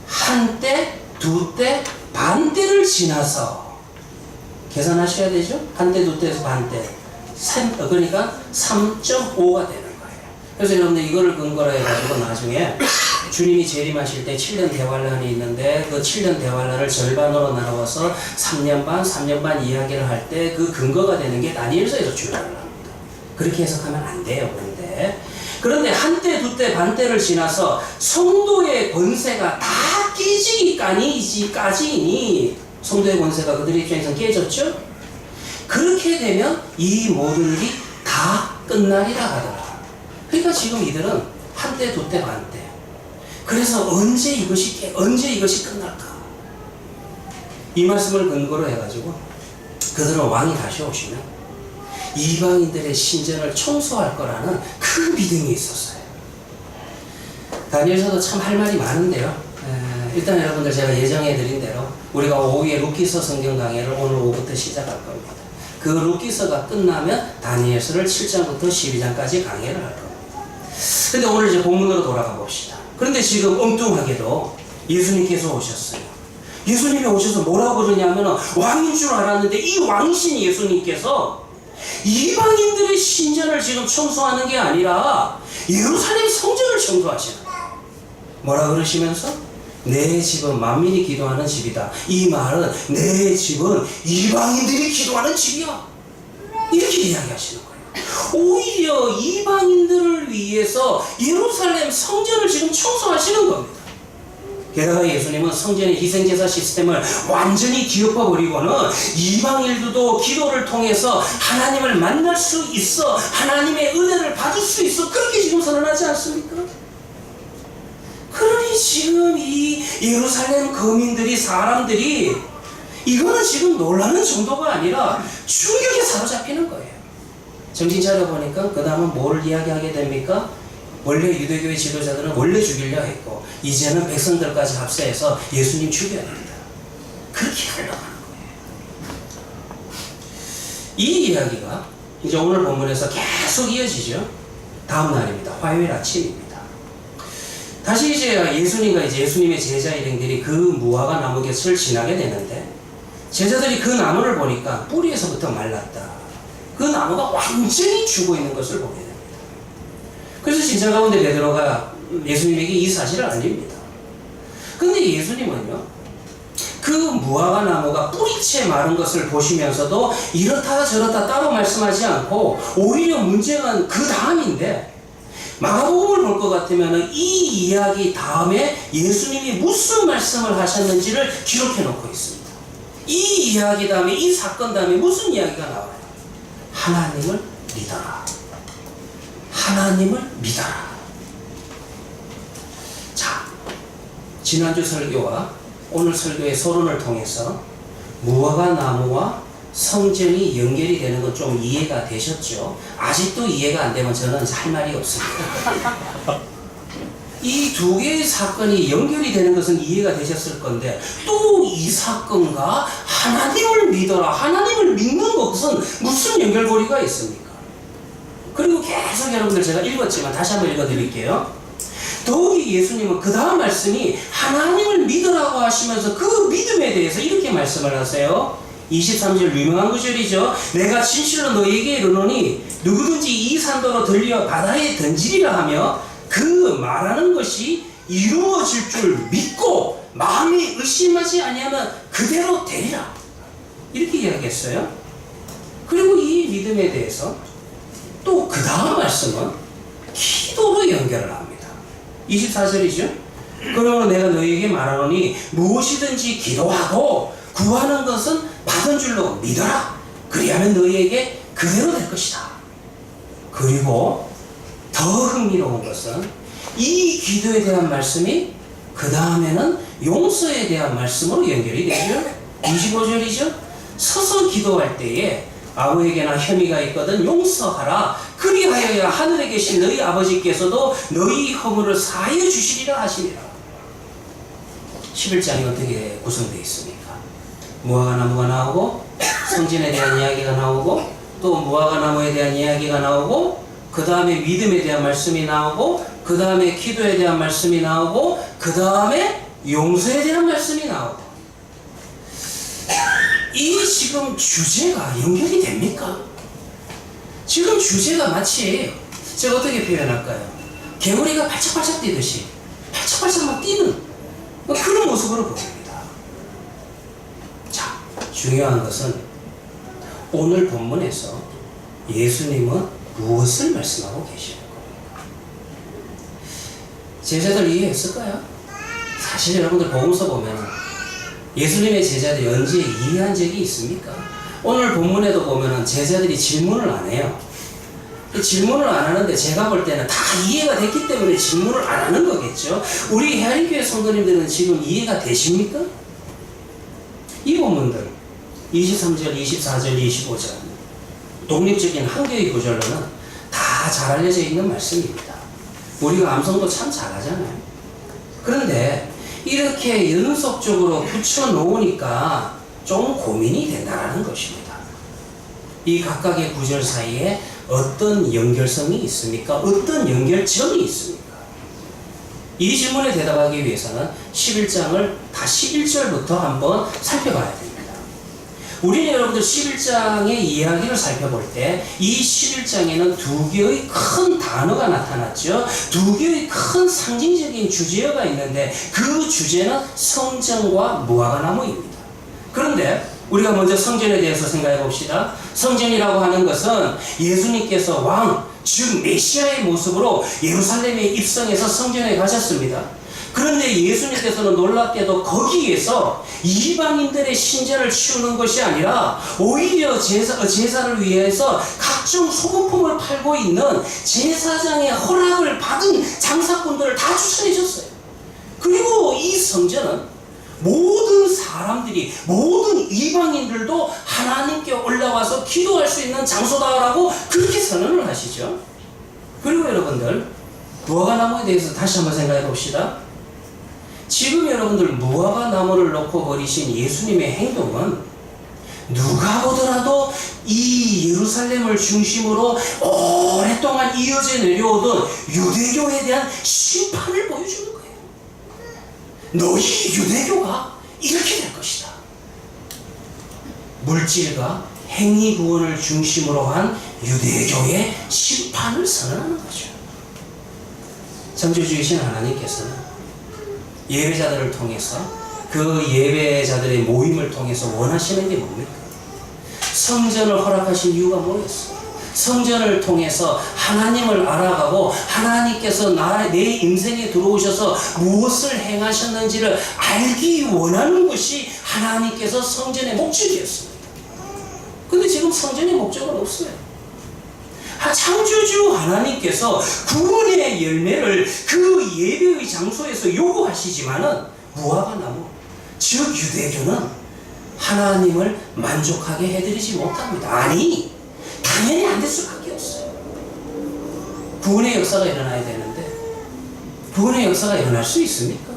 한때 두때 반때를 지나서, 계산하셔야 되죠? 한때 두때에서 반때, 그러니까 3.5가 되는 거예요. 그래서 여러분들 이거를 근거로 해가지고 나중에 주님이 재림하실 때 7년 대환란이 있는데 그 7년 대환란을 절반으로 나누어서 3년 반 이야기를 할 때 그 근거가 되는 게 다니엘서에서 출발을 합니다. 그렇게 해석하면 안 돼요. 그런데 한때 두때 반때를 지나서 성도의 권세가 다 깨지기까지니 성도의 권세가 그들의 입장에서 깨졌죠? 그렇게 되면 이 모든 일이 다 끝나리라 하더라. 그러니까 지금 이들은 한때 두때 반때, 그래서 언제 이것이 끝날까? 이 말씀을 근거로 해가지고 그들은 왕이 다시 오시면 이방인들의 신전을 청소할 거라는 그 믿음이 있었어요. 다니엘서도 참 할 말이 많은데요. 일단 여러분들 제가 예정해드린 대로 우리가 오후에 루키서 성경 강해를 오늘 오후부터 시작할 겁니다. 그 루키서가 끝나면 다니엘서를 7장부터 12장까지 강해를 할 겁니다. 근데 오늘 이제 본문으로 돌아가 봅시다. 그런데 지금 엉뚱하게도 예수님께서 오셨어요. 예수님이 오셔서 뭐라고 그러냐면 왕인 줄 알았는데 이 왕이신 예수님께서 이방인들의 신전을 지금 청소하는 게 아니라 예루살렘 성전을 청소하시는 거예요. 뭐라 그러시면서? 내 집은 만민이 기도하는 집이다. 이 말은 내 집은 이방인들이 기도하는 집이야. 이렇게 이야기하시는 거예요. 오히려 이방인들을 위해서 예루살렘 성전을 지금 청소하시는 겁니다. 게다가 예수님은 성전의 희생제사 시스템을 완전히 뒤엎어버리고는 이방인들도 기도를 통해서 하나님을 만날 수 있어, 하나님의 은혜를 받을 수 있어, 그렇게 지금 선언하지 않습니까? 그러니 지금 이 예루살렘 거민들이, 사람들이 이거는 지금 놀라는 정도가 아니라 충격에 사로잡히는 거예요. 정신 차려보니까 그 다음은 뭘 이야기하게 됩니까? 원래 유대교의 지도자들은 원래 죽이려 했고 이제는 백성들까지 합세해서 예수님 죽여야 된다. 그렇게 하려고 하는 거예요. 이 이야기가 이제 오늘 본문에서 계속 이어지죠. 다음 날입니다. 화요일 아침입니다. 다시 이제 예수님과 이제 예수님의 제자 일행들이 그 무화과 나무 곁을 지나게 되는데 제자들이 그 나무를 보니까 뿌리에서부터 말랐다. 그 나무가 완전히 죽어 있는 것을 보게 됩니다. 그래서 진짜 가운데 베드로가 예수님에게 이 사실을 알립니다. 근데 예수님은요, 그 무화과 나무가 뿌리채 마른 것을 보시면서도 이렇다 저렇다 따로 말씀하지 않고 오히려 문제가 그 다음인데 마가복음을 볼 것 같으면 이 이야기 다음에 예수님이 무슨 말씀을 하셨는지를 기록해 놓고 있습니다. 이 이야기 다음에, 이 사건 다음에 무슨 이야기가 나와요? 하나님을 믿어라. 하나님을 믿어라. 자, 지난주 설교와 오늘 설교의 서론을 통해서 무화과 나무와 성전이 연결이 되는 건 좀 이해가 되셨죠? 아직도 이해가 안 되면 저는 할 말이 없습니다. 이 두 개의 사건이 연결이 되는 것은 이해가 되셨을 건데 또 이 사건과 하나님을 믿어라, 하나님을 믿는 것은 무슨 연결고리가 있습니까? 그리고 계속 여러분들 제가 읽었지만 다시 한번 읽어드릴게요. 더욱이 예수님은 그 다음 말씀이 하나님을 믿으라고 하시면서 그 믿음에 대해서 이렇게 말씀을 하세요. 23절 유명한 구절이죠. 내가 진실로 너희에게 이르노니 누구든지 이 산도로 들려 바다에 던지리라 하며 그 말하는 것이 이루어질 줄 믿고 마음이 의심하지 아니하면 그대로 되리라. 이렇게 이야기했어요. 그리고 이 믿음에 대해서 또 그 다음 말씀은 기도로 연결을 합니다. 24절이죠. 그러므로 내가 너희에게 말하노니 무엇이든지 기도하고 구하는 것은 받은 줄로 믿어라. 그리하면 너희에게 그대로 될 것이다. 그리고 더 흥미로운 것은 이 기도에 대한 말씀이 그 다음에는 용서에 대한 말씀으로 연결이 되죠. 25절이죠. 서서 기도할 때에 아무에게나 혐의가 있거든 용서하라. 그리하여야 하늘에 계신 너희 아버지께서도 너희 허물을 사하여 주시리라 하시니라. 11장이 어떻게 구성되어 있습니까? 무화과 나무가 나오고 성전에 대한 이야기가 나오고 또 무화과 나무에 대한 이야기가 나오고 그 다음에 믿음에 대한 말씀이 나오고 그 다음에 기도에 대한 말씀이 나오고 그 다음에 용서에 대한 말씀이 나오고 이 지금 주제가 연결이 됩니까? 지금 주제가 마치 제가 어떻게 표현할까요? 개구리가 발짝발짝 뛰듯이 발짝발짝 막 뛰는 그런 모습으로 보입니다. 자, 중요한 것은 오늘 본문에서 예수님은 무엇을 말씀하고 계시는 겁니까? 제자들 이해했을까요? 사실 여러분들 복음서 보면 예수님의 제자들이 언제 이해한 적이 있습니까? 오늘 본문에도 보면 제자들이 질문을 안 해요. 질문을 안 하는데 제가 볼 때는 다 이해가 됐기 때문에 질문을 안 하는 거겠죠. 우리 헤아리교회 성도님들은 지금 이해가 되십니까? 이 본문들 23절, 24절, 25절 독립적인 한 개의 구절로는 다 잘 알려져 있는 말씀입니다. 우리가 암송도 참 잘하잖아요. 그런데 이렇게 연속적으로 붙여놓으니까 좀 고민이 된다는 것입니다. 이 각각의 구절 사이에 어떤 연결성이 있습니까? 어떤 연결점이 있습니까? 이 질문에 대답하기 위해서는 11장을 다 11절부터 한번 살펴봐야 됩니다. 우리는 여러분들 11장의 이야기를 살펴볼 때 이 11장에는 두 개의 큰 단어가 나타났죠. 두 개의 큰 상징적인 주제어가 있는데 그 주제는 성전과 무화과나무입니다. 그런데 우리가 먼저 성전에 대해서 생각해 봅시다. 성전이라고 하는 것은 예수님께서 왕, 즉 메시아의 모습으로 예루살렘에 입성해서 성전에 가셨습니다. 그런데 예수님께서는 놀랍게도 거기에서 이방인들의 신전을 치우는 것이 아니라 오히려 제사를 위해서 각종 소모품을 팔고 있는 제사장의 허락을 받은 장사꾼들을 다 추천해 줬어요. 그리고 이 성전은 모든 사람들이, 모든 이방인들도 하나님께 올라와서 기도할 수 있는 장소다라고 그렇게 선언을 하시죠. 그리고 여러분들, 무화과나무에 대해서 다시 한번 생각해 봅시다. 지금 여러분들 무화과나무를 놓고 버리신 예수님의 행동은 누가 보더라도 이 예루살렘을 중심으로 오랫동안 이어져 내려오던 유대교에 대한 심판을 보여주는 거예요. 너희 유대교가 이렇게 될 것이다. 물질과 행위 구원을 중심으로 한 유대교의 심판을 선언하는 거죠. 창조주이신 하나님께서는 예배자들을 통해서, 그 예배자들의 모임을 통해서 원하시는 게 뭡니까? 성전을 허락하신 이유가 뭐였어요? 성전을 통해서 하나님을 알아가고 하나님께서 내 인생에 들어오셔서 무엇을 행하셨는지를 알기 원하는 것이 하나님께서 성전의 목적이었습니다. 근데 지금 성전의 목적은 없어요. 창조주 하나님께서 구원의 열매를 그 예배의 장소에서 요구하시지만은 무화과나무, 즉 유대교는 하나님을 만족하게 해드리지 못합니다. 아니, 당연히 안 될 수밖에 없어요. 구원의 역사가 일어나야 되는데 구원의 역사가 일어날 수 있습니까?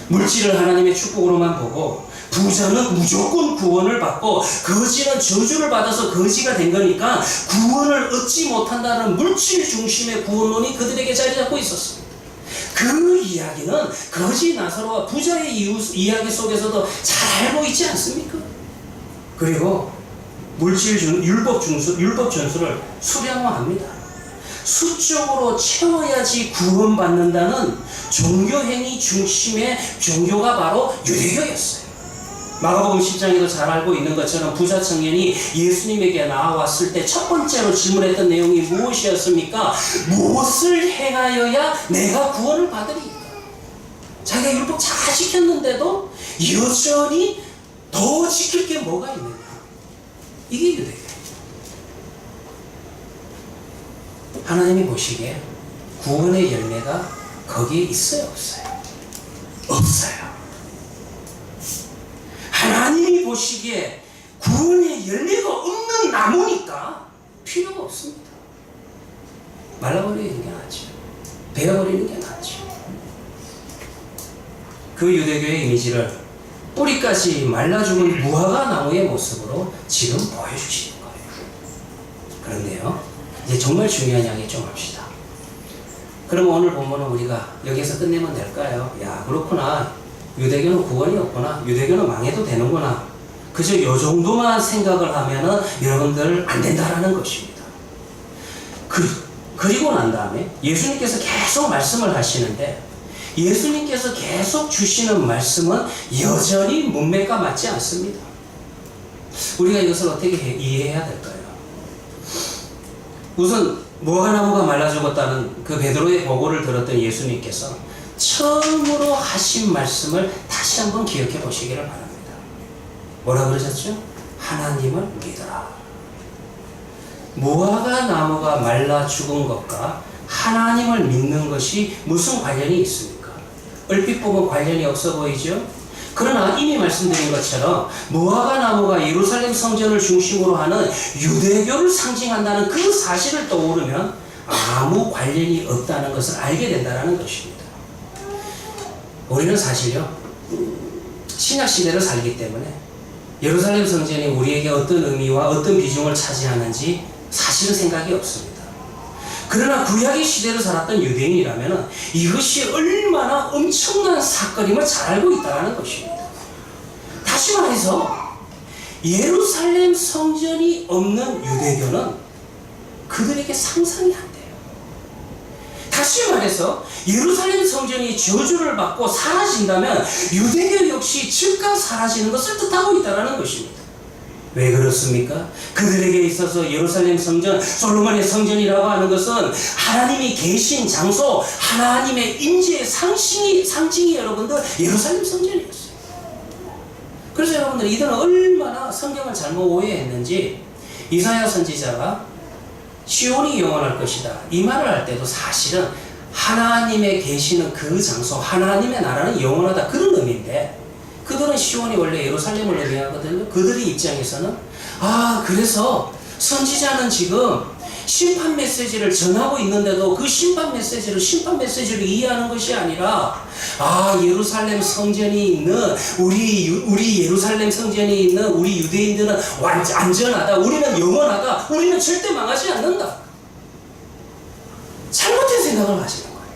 물질을 하나님의 축복으로만 보고 부자는 무조건 구원을 받고 거지는 저주를 받아서 거지가 된 거니까 구원을 얻지 못한다는 물질 중심의 구원론이 그들에게 자리 잡고 있었습니다. 그 이야기는 거지 나사로와 부자의 이야기 속에서도 잘 알고 있지 않습니까? 그리고 율법 전수를 수량화합니다. 수적으로 채워야지 구원받는다는 종교행위 중심의 종교가 바로 유대교였어요. 마가복음 10장에도 잘 알고 있는 것처럼 부자 청년이 예수님에게 나와왔을 때 첫 번째로 질문했던 내용이 무엇이었습니까? 무엇을 행하여야 내가 구원을 받으리까? 자기가 율법 잘 지켰는데도 여전히 더 지킬 게 뭐가 있느냐? 이게 유대교예요. 하나님이 보시기에 구원의 열매가 거기에 있어요, 없어요? 없어요. 하나님이 보시기에 구원의 열매가 없는 나무니까 필요가 없습니다. 말라버리는 게 낫죠. 베어버리는 게 낫죠. 그 유대교의 이미지를 뿌리까지 말라 죽은 무화과 나무의 모습으로 지금 보여주시는 거예요. 그런데요, 이제 정말 중요한 이야기 좀 합시다. 그럼 오늘 본문은 우리가 여기서 끝내면 될까요? 야, 그렇구나. 유대교는 구원이 없구나. 유대교는 망해도 되는구나. 그저 요 정도만 생각을 하면은 여러분들 안 된다라는 것입니다. 그리고 난 다음에 예수님께서 계속 말씀을 하시는데 예수님께서 계속 주시는 말씀은 여전히 문맥과 맞지 않습니다. 우리가 이것을 어떻게 이해해야 될까요? 우선 무화과나무가 말라 죽었다는 그 베드로의 보고를 들었던 예수님께서 처음으로 하신 말씀을 다시 한번 기억해 보시기를 바랍니다. 뭐라 그러셨죠? 하나님을 믿어라. 무화과나무가 말라 죽은 것과 하나님을 믿는 것이 무슨 관련이 있습니까? 얼핏 보면 관련이 없어 보이죠? 그러나 이미 말씀드린 것처럼 무화과나무가 예루살렘 성전을 중심으로 하는 유대교를 상징한다는 그 사실을 떠오르면 아무 관련이 없다는 것을 알게 된다는 것입니다. 우리는 사실요, 신약시대를 살기 때문에 예루살렘 성전이 우리에게 어떤 의미와 어떤 비중을 차지하는지 사실은 생각이 없습니다. 그러나 구약의 시대를 살았던 유대인이라면 이것이 얼마나 엄청난 사건임을 잘 알고 있다는 것입니다. 다시 말해서 예루살렘 성전이 없는 유대교는 그들에게 상상이 안 돼요. 다시 말해서 예루살렘 성전이 저주를 받고 사라진다면 유대교 역시 즉각 사라지는 것을 뜻하고 있다는 것입니다. 왜 그렇습니까? 그들에게 있어서 예루살렘 성전, 솔로몬의 성전이라고 하는 것은 하나님이 계신 장소, 하나님의 임재의 상징이 여러분들 예루살렘 성전이었어요. 그래서 여러분들 이들은 얼마나 성경을 잘못 오해했는지 이사야 선지자가 시온이 영원할 것이다 이 말을 할 때도 사실은 하나님의 계시는 그 장소, 하나님의 나라는 영원하다 그런 의미인데 그들은 시온이 원래 예루살렘을 의미하거든요. 그들의 입장에서는 그래서 선지자는 지금 심판 메시지를 전하고 있는데도 그 심판 메시지를 이해하는 것이 아니라 예루살렘 성전이 있는 우리 예루살렘 성전이 있는 우리 유대인들은 안전하다, 우리는 영원하다, 우리는 절대 망하지 않는다, 잘못된 생각을 하시는 거예요.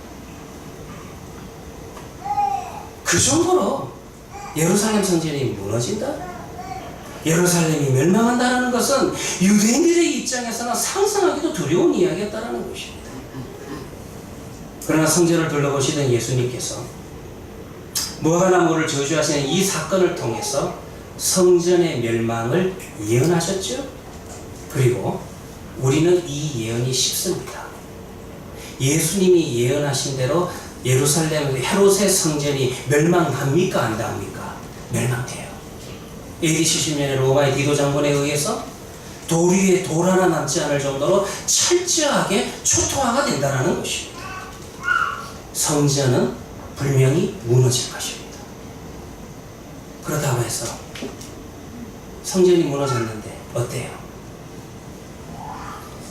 그 정도로 예루살렘 성전이 무너진다? 예루살렘이 멸망한다는 것은 유대인들의 입장에서는 상상하기도 두려운 이야기였다는 것입니다. 그러나 성전을 둘러보시던 예수님께서 무화과나무를 저주하시는 이 사건을 통해서 성전의 멸망을 예언하셨죠. 그리고 우리는 이 예언이 쉽습니다. 예수님이 예언하신 대로 예루살렘 헤롯의 성전이 멸망합니까? 안 합니까? 멸망돼요. AD 70년에 로마의 디도 장군에 의해서 돌 위에 돌 하나 남지 않을 정도로 철저하게 초토화가 된다는 것입니다. 성전은 분명히 무너질 것입니다. 그렇다고 해서 성전이 무너졌는데 어때요?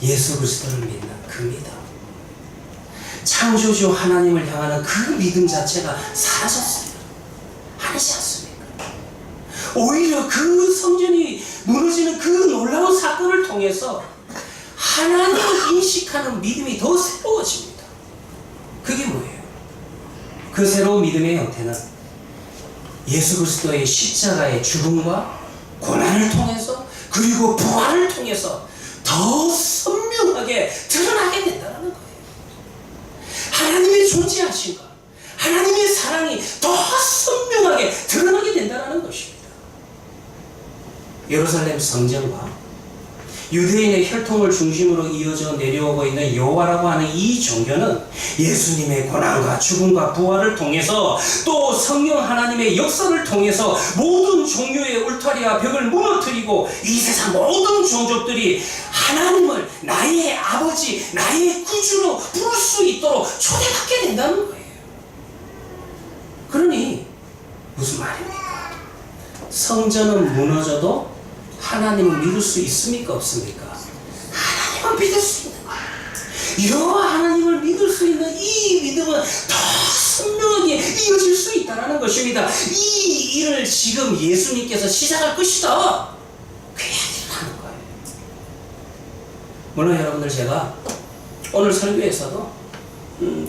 예수 그리스도를 믿는 그 믿음, 창조주 하나님을 향하는 그 믿음 자체가 사라졌어요. 아니지 않습니까? 오히려 그 성전이 무너지는 그 놀라운 사건을 통해서 하나님을 인식하는 믿음이 더 새로워집니다. 그게 뭐예요? 그 새로운 믿음의 형태는 예수 그리스도의 십자가의 죽음과 고난을 통해서 그리고 부활을 통해서 더 선명하게 드러나게 된다는 거예요. 하나님의 존재하심과 하나님의 사랑이 더 선명하게 드러나게 된다는 것입니다. 예루살렘 성전과 유대인의 혈통을 중심으로 이어져 내려오고 있는 여호와라고 하는 이 종교는 예수님의 고난과 죽음과 부활을 통해서 또 성령 하나님의 역사를 통해서 모든 종교의 울타리와 벽을 무너뜨리고 이 세상 모든 종족들이 하나님을 나의 아버지, 나의 구주로 부를 수 있도록 초대받게 된다는 거예요. 그러니 무슨 말입니까? 성전은 무너져도 하나님을 믿을 수 있습니까? 없습니까? 하나님을 믿을 수 있는 거예요. 여호와 하나님을 믿을 수 있는 이 믿음은 더 선명하게 이어질 수 있다는 것입니다. 이 일을 지금 예수님께서 시작할 것이다, 그 이야기를 하는 거예요. 물론 여러분들, 제가 오늘 설교에서도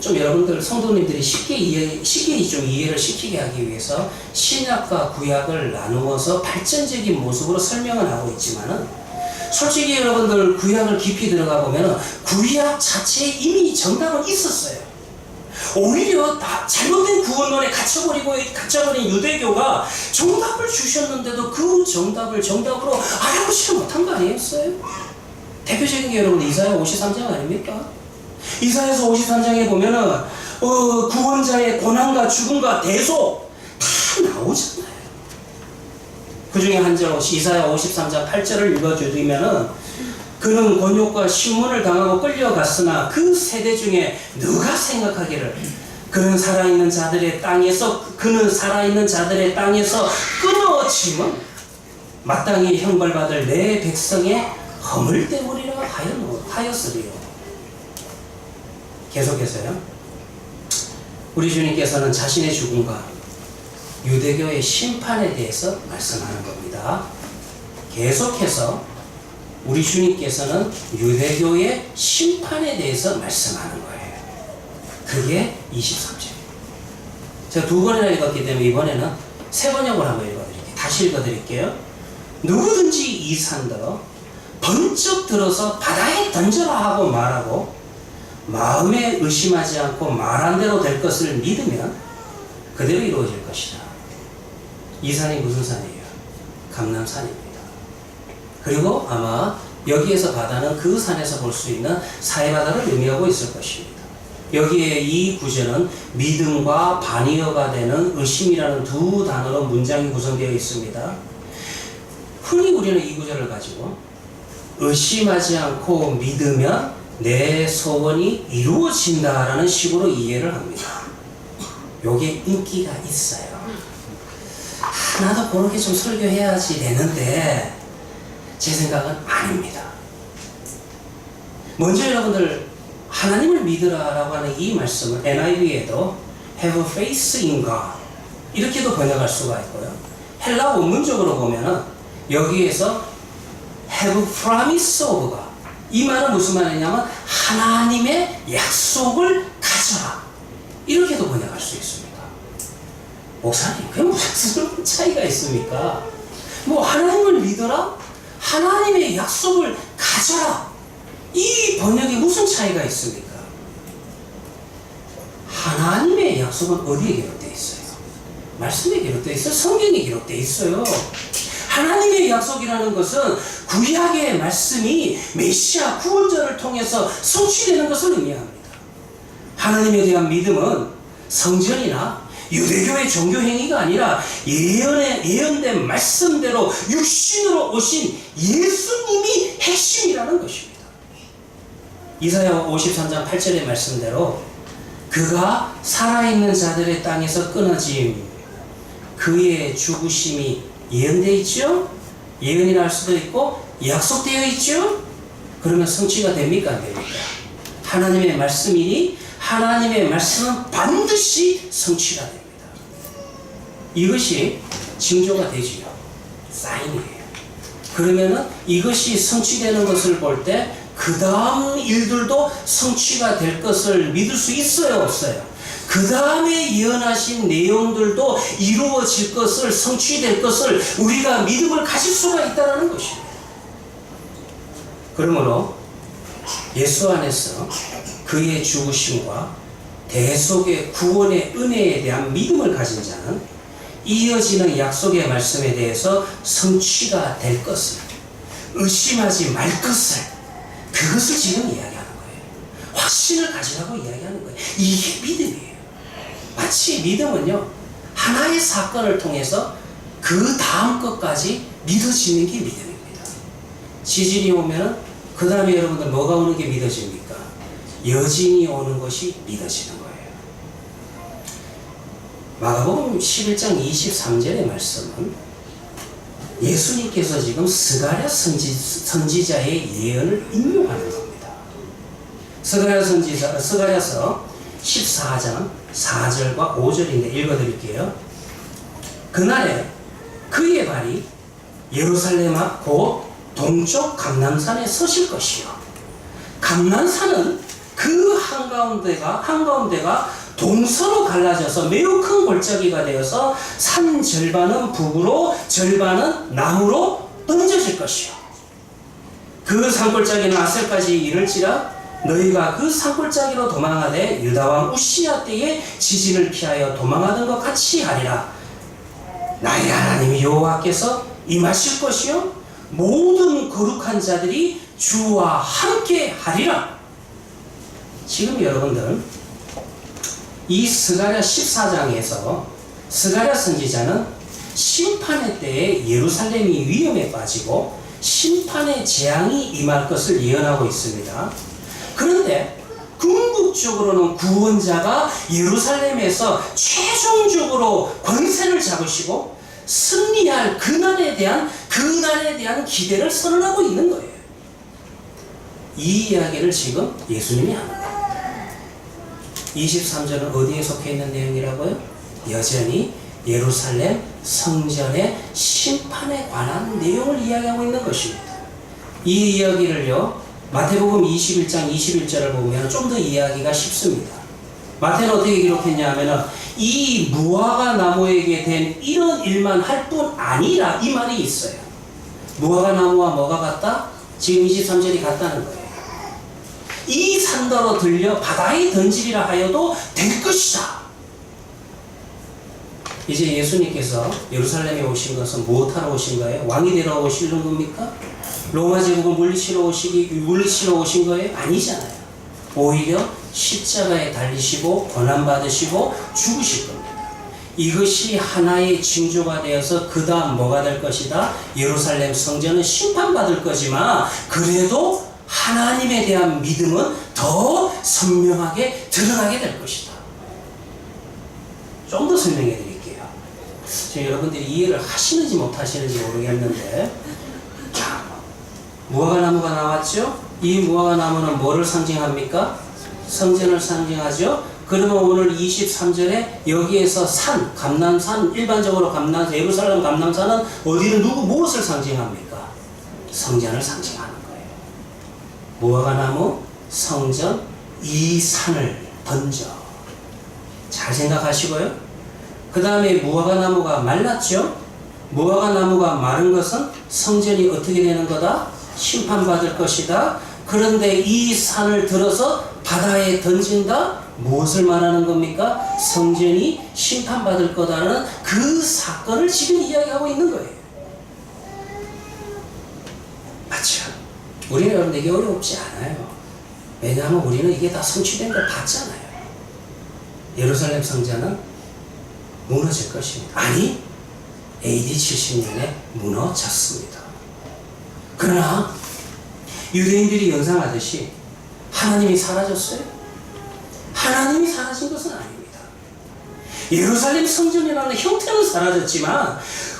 좀 여러분들 성도님들이 쉽게 좀 이해를 시키게 하기 위해서 신약과 구약을 나누어서 발전적인 모습으로 설명을 하고 있지만은, 솔직히 여러분들 구약을 깊이 들어가 보면은 구약 자체에 이미 정답은 있었어요. 오히려 다 잘못된 구원론에 갇혀버린 유대교가 정답을 주셨는데도 그 정답을 정답으로 알아보지 못한 거 아니었어요? 대표적인 게 여러분 이사야 53장 아닙니까? 이사야서 53장에 보면은 구원자의 고난과 죽음과 대소 다 나오잖아요. 그 중에 한 절, 이사야 53장 8절을 읽어주면은, 그는 곤욕과 신문을 당하고 끌려갔으나 그 세대 중에 누가 생각하기를 그는 살아있는 자들의 땅에서 끊어짐은 마땅히 형벌받을 내 백성의 허물 때문이라 하였으리요. 계속해서요, 우리 주님께서는 자신의 죽음과 유대교의 심판에 대해서 말씀하는 겁니다. 계속해서 우리 주님께서는 유대교의 심판에 대해서 말씀하는 거예요. 그게 23절입니다. 제가 2번이나 읽었기 때문에 이번에는 3번역을 한번 읽어드릴게요. 다시 읽어드릴게요. 누구든지 이 산더 번쩍 들어서 바다에 던져라 하고 말하고 마음에 의심하지 않고 말한 대로 될 것을 믿으면 그대로 이루어질 것이다. 이 산이 무슨 산이에요? 감람산입니다. 그리고 아마 여기에서 바다는 그 산에서 볼 수 있는 사해바다를 의미하고 있을 것입니다. 여기에 이 구절은 믿음과 반의어가 되는 의심이라는 두 단어로 문장이 구성되어 있습니다. 흔히 우리는 이 구절을 가지고 의심하지 않고 믿으면 내 소원이 이루어진다라는 식으로 이해를 합니다. 요게 인기가 있어요. 나도 그렇게 좀 설교해야지 되는데 제 생각은 아닙니다. 먼저 여러분들 하나님을 믿으라라고 하는 이 말씀을 NIV에도 have faith in God 이렇게도 번역할 수가 있고요. 헬라 원문적으로 보면은 여기에서 have promise of God 이 말은 무슨 말이냐면 하나님의 약속을 가져라 이렇게도 번역할 수 있습니다. 목사님 그게 무슨 차이가 있습니까? 뭐 하나님을 믿어라? 하나님의 약속을 가져라 이 번역에 무슨 차이가 있습니까? 하나님의 약속은 어디에 기록되어 있어요? 말씀에 기록되어 있어요? 성경에 기록되어 있어요. 하나님의 약속이라는 것은 구약의 말씀이 메시아 구원자를 통해서 성취되는 것을 의미합니다. 하나님에 대한 믿음은 성전이나 유대교의 종교 행위가 아니라 예언된 말씀대로 육신으로 오신 예수님이 핵심이라는 것입니다. 이사야 53장 8절의 말씀대로 그가 살아있는 자들의 땅에서 끊어짐 그의 죽으심이 예언되어 있죠? 예언이라 할 수도 있고 약속되어 있죠? 그러면 성취가 됩니까? 안 됩니까? 하나님의 말씀이니 하나님의 말씀은 반드시 성취가 됩니다. 이것이 징조가 되지요. 사인이에요. 그러면은 이것이 성취되는 것을 볼 때 그 다음 일들도 성취가 될 것을 믿을 수 있어요? 없어요? 그 다음에 예언하신 내용들도 이루어질 것을 성취될 것을 우리가 믿음을 가질 수가 있다는 것입니다. 그러므로 예수 안에서 그의 죽으심과 대속의 구원의 은혜에 대한 믿음을 가진 자는 이어지는 약속의 말씀에 대해서 성취가 될 것을 의심하지 말 것을 그것을 지금 이야기하는 거예요. 확신을 가지라고 이야기하는 거예요. 이게 믿음이에요. 마치 믿음은요 하나의 사건을 통해서 그 다음 것까지 믿어지는 게 믿음입니다. 지진이 오면 그 다음에 여러분들 뭐가 오는 게 믿어집니까? 여진이 오는 것이 믿어지는 거예요. 마가복음 11장 23절의 말씀은 예수님께서 지금 스가랴 선지자의 예언을 인용하는 겁니다. 스가랴서 14장 4절과 5절인데 읽어드릴게요. 그날에 그의 발이 예루살렘 앞 곧 동쪽 감람산에 서실 것이요 감람산은 그 한가운데가 동서로 갈라져서 매우 큰 골짜기가 되어서 산 절반은 북으로 절반은 남으로 던져질 것이요 그 산골짜기는 아셀까지 이를지라 너희가 그 산골짜기로 도망하되 유다왕 우시야 때에 지진을 피하여 도망하던 것 같이 하리라. 나의 하나님 여호와께서 임하실 것이요 모든 거룩한 자들이 주와 함께 하리라. 지금 여러분들 이 스가랴 14장에서 스가랴 선지자는 심판의 때에 예루살렘이 위험에 빠지고 심판의 재앙이 임할 것을 예언하고 있습니다. 그런데 궁극적으로는 구원자가 예루살렘에서 최종적으로 권세를 잡으시고 승리할 그날에 대한 기대를 선언하고 있는 거예요. 이 이야기를 지금 예수님이 합니다. 23절은 어디에 속해 있는 내용이라고요? 여전히 예루살렘 성전의 심판에 관한 내용을 이야기하고 있는 것입니다. 이 이야기를요 마태복음 21장 21절을 보면 좀 더 이해하기가 쉽습니다. 마태는 어떻게 기록했냐면은 이 무화과 나무에게 된 이런 일만 할 뿐 아니라 이 말이 있어요. 무화과 나무와 뭐가 같다? 지금 23절이 같다는 거예요. 이 산더러 들려 바다에 던지리라 하여도 될 것이다. 이제 예수님께서 예루살렘에 오신 것은 무엇하러 오신 거예요? 왕이 되러 오시는 겁니까? 로마 제국을 물리치러 오신 거예요? 아니잖아요. 오히려 십자가에 달리시고 고난받으시고 죽으실 겁니다. 이것이 하나의 징조가 되어서 그 다음 뭐가 될 것이다? 예루살렘 성전은 심판받을 거지만 그래도 하나님에 대한 믿음은 더 선명하게 드러나게 될 것이다. 좀 더 설명해 드릴게요. 지금 여러분들이 이해를 하시는지 못하시는지 모르겠는데, 자, 무화과 나무가 나왔죠? 이 무화과 나무는 뭐를 상징합니까? 성전을 상징하죠? 그러면 오늘 23절에 여기에서 산, 감람산, 일반적으로 예루살렘 감람산은 어디를 무엇을 상징합니까? 성전을 상징하는 거예요. 무화과 나무, 성전, 이 산을 던져. 잘 생각하시고요. 그 다음에 무화과 나무가 말랐죠? 무화과 나무가 마른 것은 성전이 어떻게 되는 거다? 심판받을 것이다. 그런데 이 산을 들어서 바다에 던진다? 무엇을 말하는 겁니까? 성전이 심판받을 거다는 그 사건을 지금 이야기하고 있는 거예요. 맞죠? 우리는 여러분에게 어렵지 않아요. 왜냐하면 우리는 이게 다 성취된 걸 봤잖아요. 예루살렘 성전은 무너질 것입니다. 아니, AD 70년에 무너졌습니다. 그러나 유대인들이 연상하듯이 하나님이 사라졌어요? 하나님이 사라진 것은 아닙니다. 예루살렘 성전이라는 형태는 사라졌지만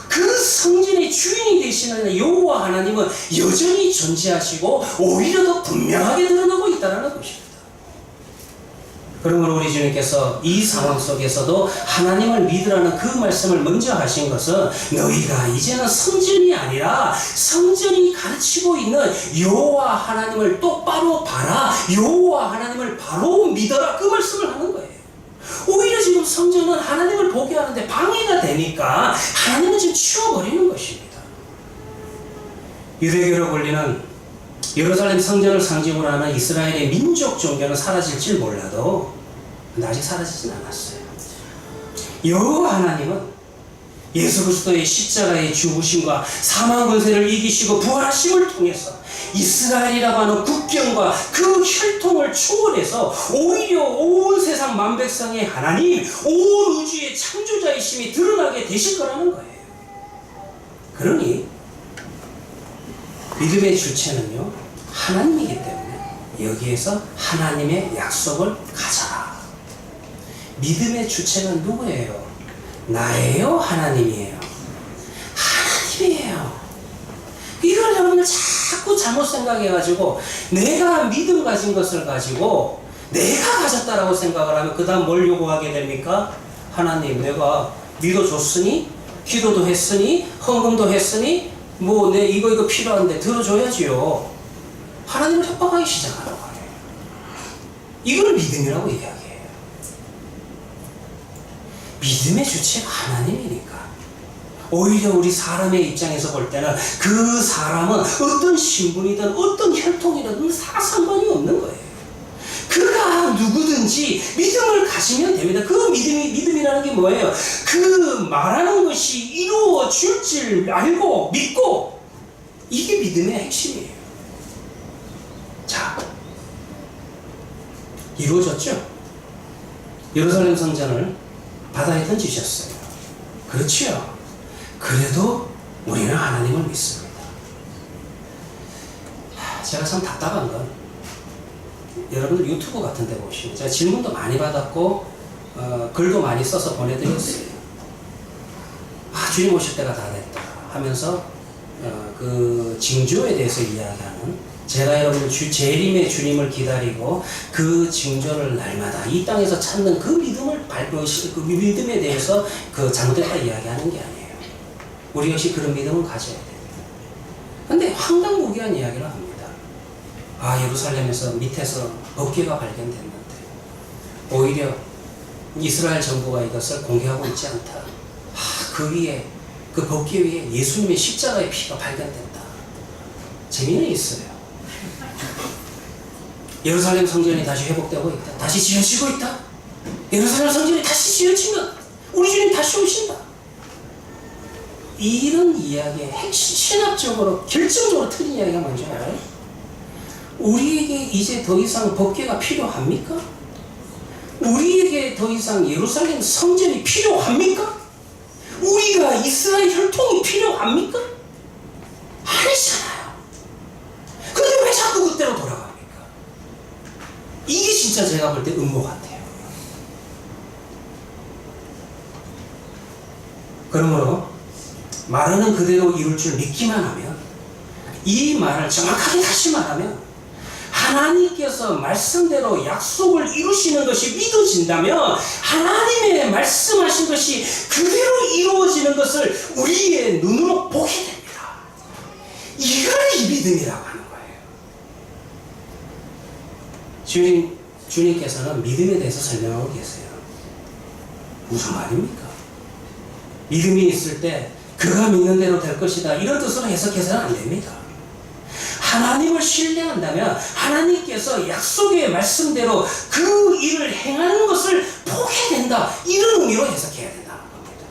그 성전의 주인이 되시는 여호와 하나님은 여전히 존재하시고 오히려 더 분명하게 드러나고 있다는 것입니다. 그러므로 우리 주님께서 이 상황 속에서도 하나님을 믿으라는 그 말씀을 먼저 하신 것은 너희가 이제는 성전이 아니라 성전이 가르치고 있는 여호와 하나님을 똑바로 봐라, 여호와 하나님을 바로 믿어라, 그 말씀을 하는 거예요. 오히려 지금 성전은 하나님을 보게 하는데 방해가 되니까 하나님은 지금 치워버리는 것입니다. 유대교로 불리는 예루살렘 성전을 상징으로 하는 이스라엘의 민족 종교는 사라질지 몰라도 아직 사라지진 않았어요. 여호와 하나님은 예수 그리스도의 십자가의 죽으심과 사망 권세를 이기시고 부활하심을 통해서 이스라엘이라고 하는 국경과 그 혈통을 초월해서 오히려 온 세상 만백성의 하나님, 온 우주의 창조자이심이 드러나게 되실 거라는 거예요. 그러니 믿음의 주체는요, 하나님이기 때문에 여기에서 하나님의 약속을 가져라. 믿음의 주체는 누구예요? 나예요? 하나님이에요? 하나님이에요. 이걸 여러분들 자꾸 잘못 생각해가지고 내가 믿음 가진 것을 가지고 내가 가졌다라고 생각을 하면 그 다음 뭘 요구하게 됩니까? 하나님, 내가 믿어줬으니, 기도도 했으니, 헌금도 했으니, 내 이거 필요한데 들어줘야지요. 하나님을 협박하기 시작하는 거예요. 이걸 믿음이라고 이야기해요. 믿음의 주체가 하나님이니까 오히려 우리 사람의 입장에서 볼 때는 그 사람은 어떤 신분이든 어떤 혈통이든 다 상관이 없는 거예요. 그가 누구든지 믿음을 가지면 됩니다. 그 믿음이라는 게 뭐예요? 그 말하는 것이 이루어질 줄 알고 믿고, 이게 믿음의 핵심이에요. 자, 이루어졌죠? 예루살렘 성전을 바다에 던지셨어요. 그렇지요? 그래도 우리는 하나님을 믿습니다. 제가 참 답답한 건, 여러분들 유튜브 같은 데 보시면 제가 질문도 많이 받았고 글도 많이 써서 보내드렸어요. 주님 오실 때가 다 됐다 하면서 그 징조에 대해서 이야기하는, 제가 여러분 재림의 주님을 기다리고 그 징조를 날마다 이 땅에서 찾는 그 믿음을 그 믿음에 대해서 그 잘못됐다 이야기하는 게 아니에요. 우리 역시 그런 믿음을 가져야 돼요. 근데 황당무계한 이야기를 합니다. 예루살렘에서 밑에서 법궤가 발견됐는데 오히려 이스라엘 정부가 이것을 공개하고 있지 않다. 그 위에, 그 법궤 위에 예수님의 십자가의 피가 발견된다. 재미는 있어요. 예루살렘 성전이 다시 회복되고 있다. 다시 지어지고 있다. 예루살렘 성전이 다시 지어지면 우리 주님 다시 오신다. 이런 이야기의 핵심, 신학적으로 결정적으로 틀린 이야기가 뭔지 알아요? 우리에게 이제 더 이상 법궤가 필요합니까? 우리에게 더 이상 예루살렘 성전이 필요합니까? 우리가 이스라엘 혈통이 필요합니까? 아니잖아요. 근데 왜 자꾸 그때로 돌아갑니까? 이게 진짜 제가 볼 때 음모 같아요. 그러므로 말하는 그대로 이룰 줄 믿기만 하면, 이 말을 정확하게 다시 말하면 하나님께서 말씀대로 약속을 이루시는 것이 믿어진다면 하나님의 말씀하신 것이 그대로 이루어지는 것을 우리의 눈으로 보게 됩니다. 이걸 이 믿음이라고 하는 거예요. 주님께서는 믿음에 대해서 설명하고 계세요. 무슨 말입니까? 믿음이 있을 때 그가 믿는 대로 될 것이다, 이런 뜻으로 해석해서는 안 됩니다. 하나님을 신뢰한다면 하나님께서 약속의 말씀대로 그 일을 행하는 것을 보게 된다, 이런 의미로 해석해야 된다는 겁니다.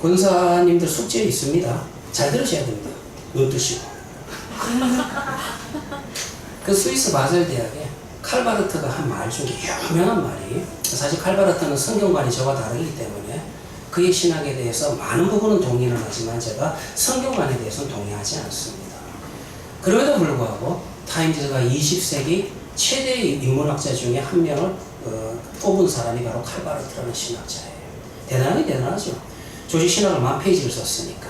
권사님들 숙제 있습니다. 잘 들으셔야 됩니다. 눈 뜨시고. 그 스위스 바젤 대학에 칼바르트가 한 말 중에 유명한 말이, 사실 칼바르트는 성경관이 저와 다르기 때문에 그의 신학에 대해서 많은 부분은 동의는 하지만 제가 성경관에 대해서는 동의하지 않습니다. 그럼에도 불구하고 타임즈가 20세기 최대의 인문학자 중에 한 명을 뽑은 사람이 바로 칼바르트라는 신학자예요. 대단하긴 대단하죠. 조지 신학을 10,000페이지를 썼으니까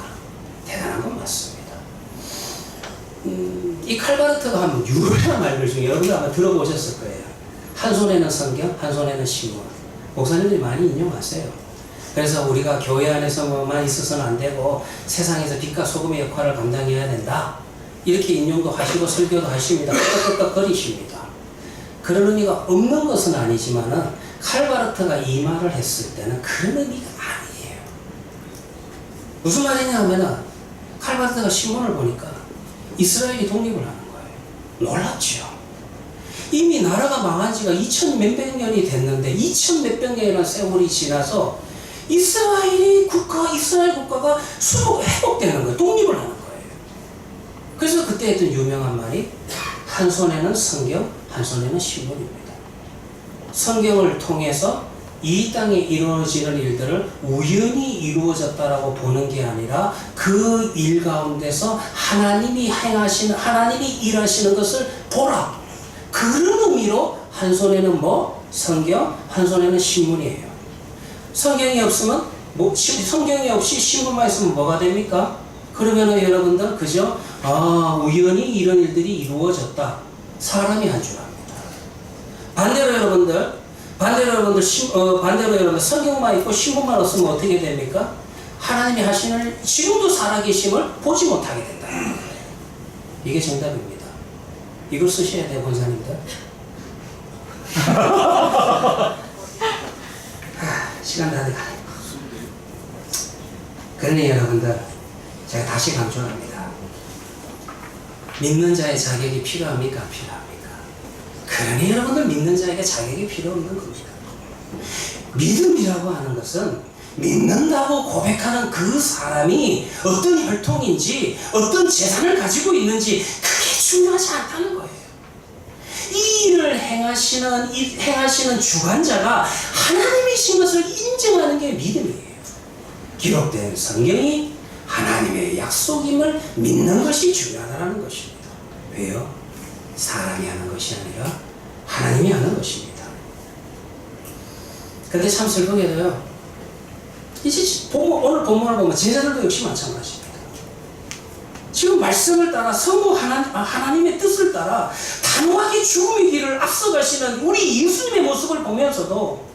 대단한 건 맞습니다. 이 칼바르트가 한 유명한 말들 중에 여러분들 아마 들어보셨을 거예요. 한 손에는 성경, 한 손에는 신문. 목사님들이 많이 인용하세요. 그래서 우리가 교회 안에서 뭐만 있어서는 안 되고 세상에서 빛과 소금의 역할을 감당해야 된다, 이렇게 인용도 하시고 설교도 하십니다. 끄덕끄덕거리십니다. 그런 의미가 없는 것은 아니지만은 칼바르트가 이 말을 했을 때는 그런 의미가 아니에요. 무슨 말이냐 하면은 칼바르트가 신문을 보니까 이스라엘이 독립을 하는 거예요. 놀랍죠. 이미 나라가 망한 지가 2000 몇백 년이 됐는데 2000 몇백 년이라는 세월이 지나서 이스라엘 국가가 회복되는 거예요. 독립을 하는 거예요. 그래서 그때 했던 유명한 말이 한 손에는 성경, 한 손에는 신문입니다. 성경을 통해서 이 땅에 이루어지는 일들을 우연히 이루어졌다라고 보는 게 아니라 그 일 가운데서 하나님이 일하시는 것을 보라. 그런 의미로 한 손에는 성경, 한 손에는 신문이에요. 성경이 없으면 성경이 없이 신문만 있으면 뭐가 됩니까? 그러면은 여러분들 그죠? 우연히 이런 일들이 이루어졌다, 사람이 한 줄 압니다. 반대로 여러분들 성경만 있고 신문만 없으면 어떻게 됩니까? 하나님이 하시는 지금도 살아계심을 보지 못하게 된다는 거예요. 이게 정답입니다. 이걸 쓰셔야 돼요, 권사님들. 시간 다 돼가네. 그러니 여러분들, 제가 다시 강조합니다. 믿는 자의 자격이 필요합니까? 필요합니까? 그러니 여러분들, 믿는 자에게 자격이 필요 없는 겁니다. 믿음이라고 하는 것은 믿는다고 고백하는 그 사람이 어떤 혈통인지, 어떤 재산을 가지고 있는지 그게 중요하지 않다는 거예요. 이 일을 행하시는 주관자가 하나님이신 것을 인정하는 게 믿음이에요. 기록된 성경이 하나님의 약속임을 믿는 것이 중요하다는 것입니다. 왜요? 사람이 하는 것이 아니라 하나님이 하는 것입니다. 근데 참 슬프게도요, 이제 오늘 본문을 보면 제자들도 역시 마찬가지입니다. 지금 말씀을 따라 하나님의 뜻을 따라 단호하게 죽음의 길을 앞서가시는 우리 예수님의 모습을 보면서도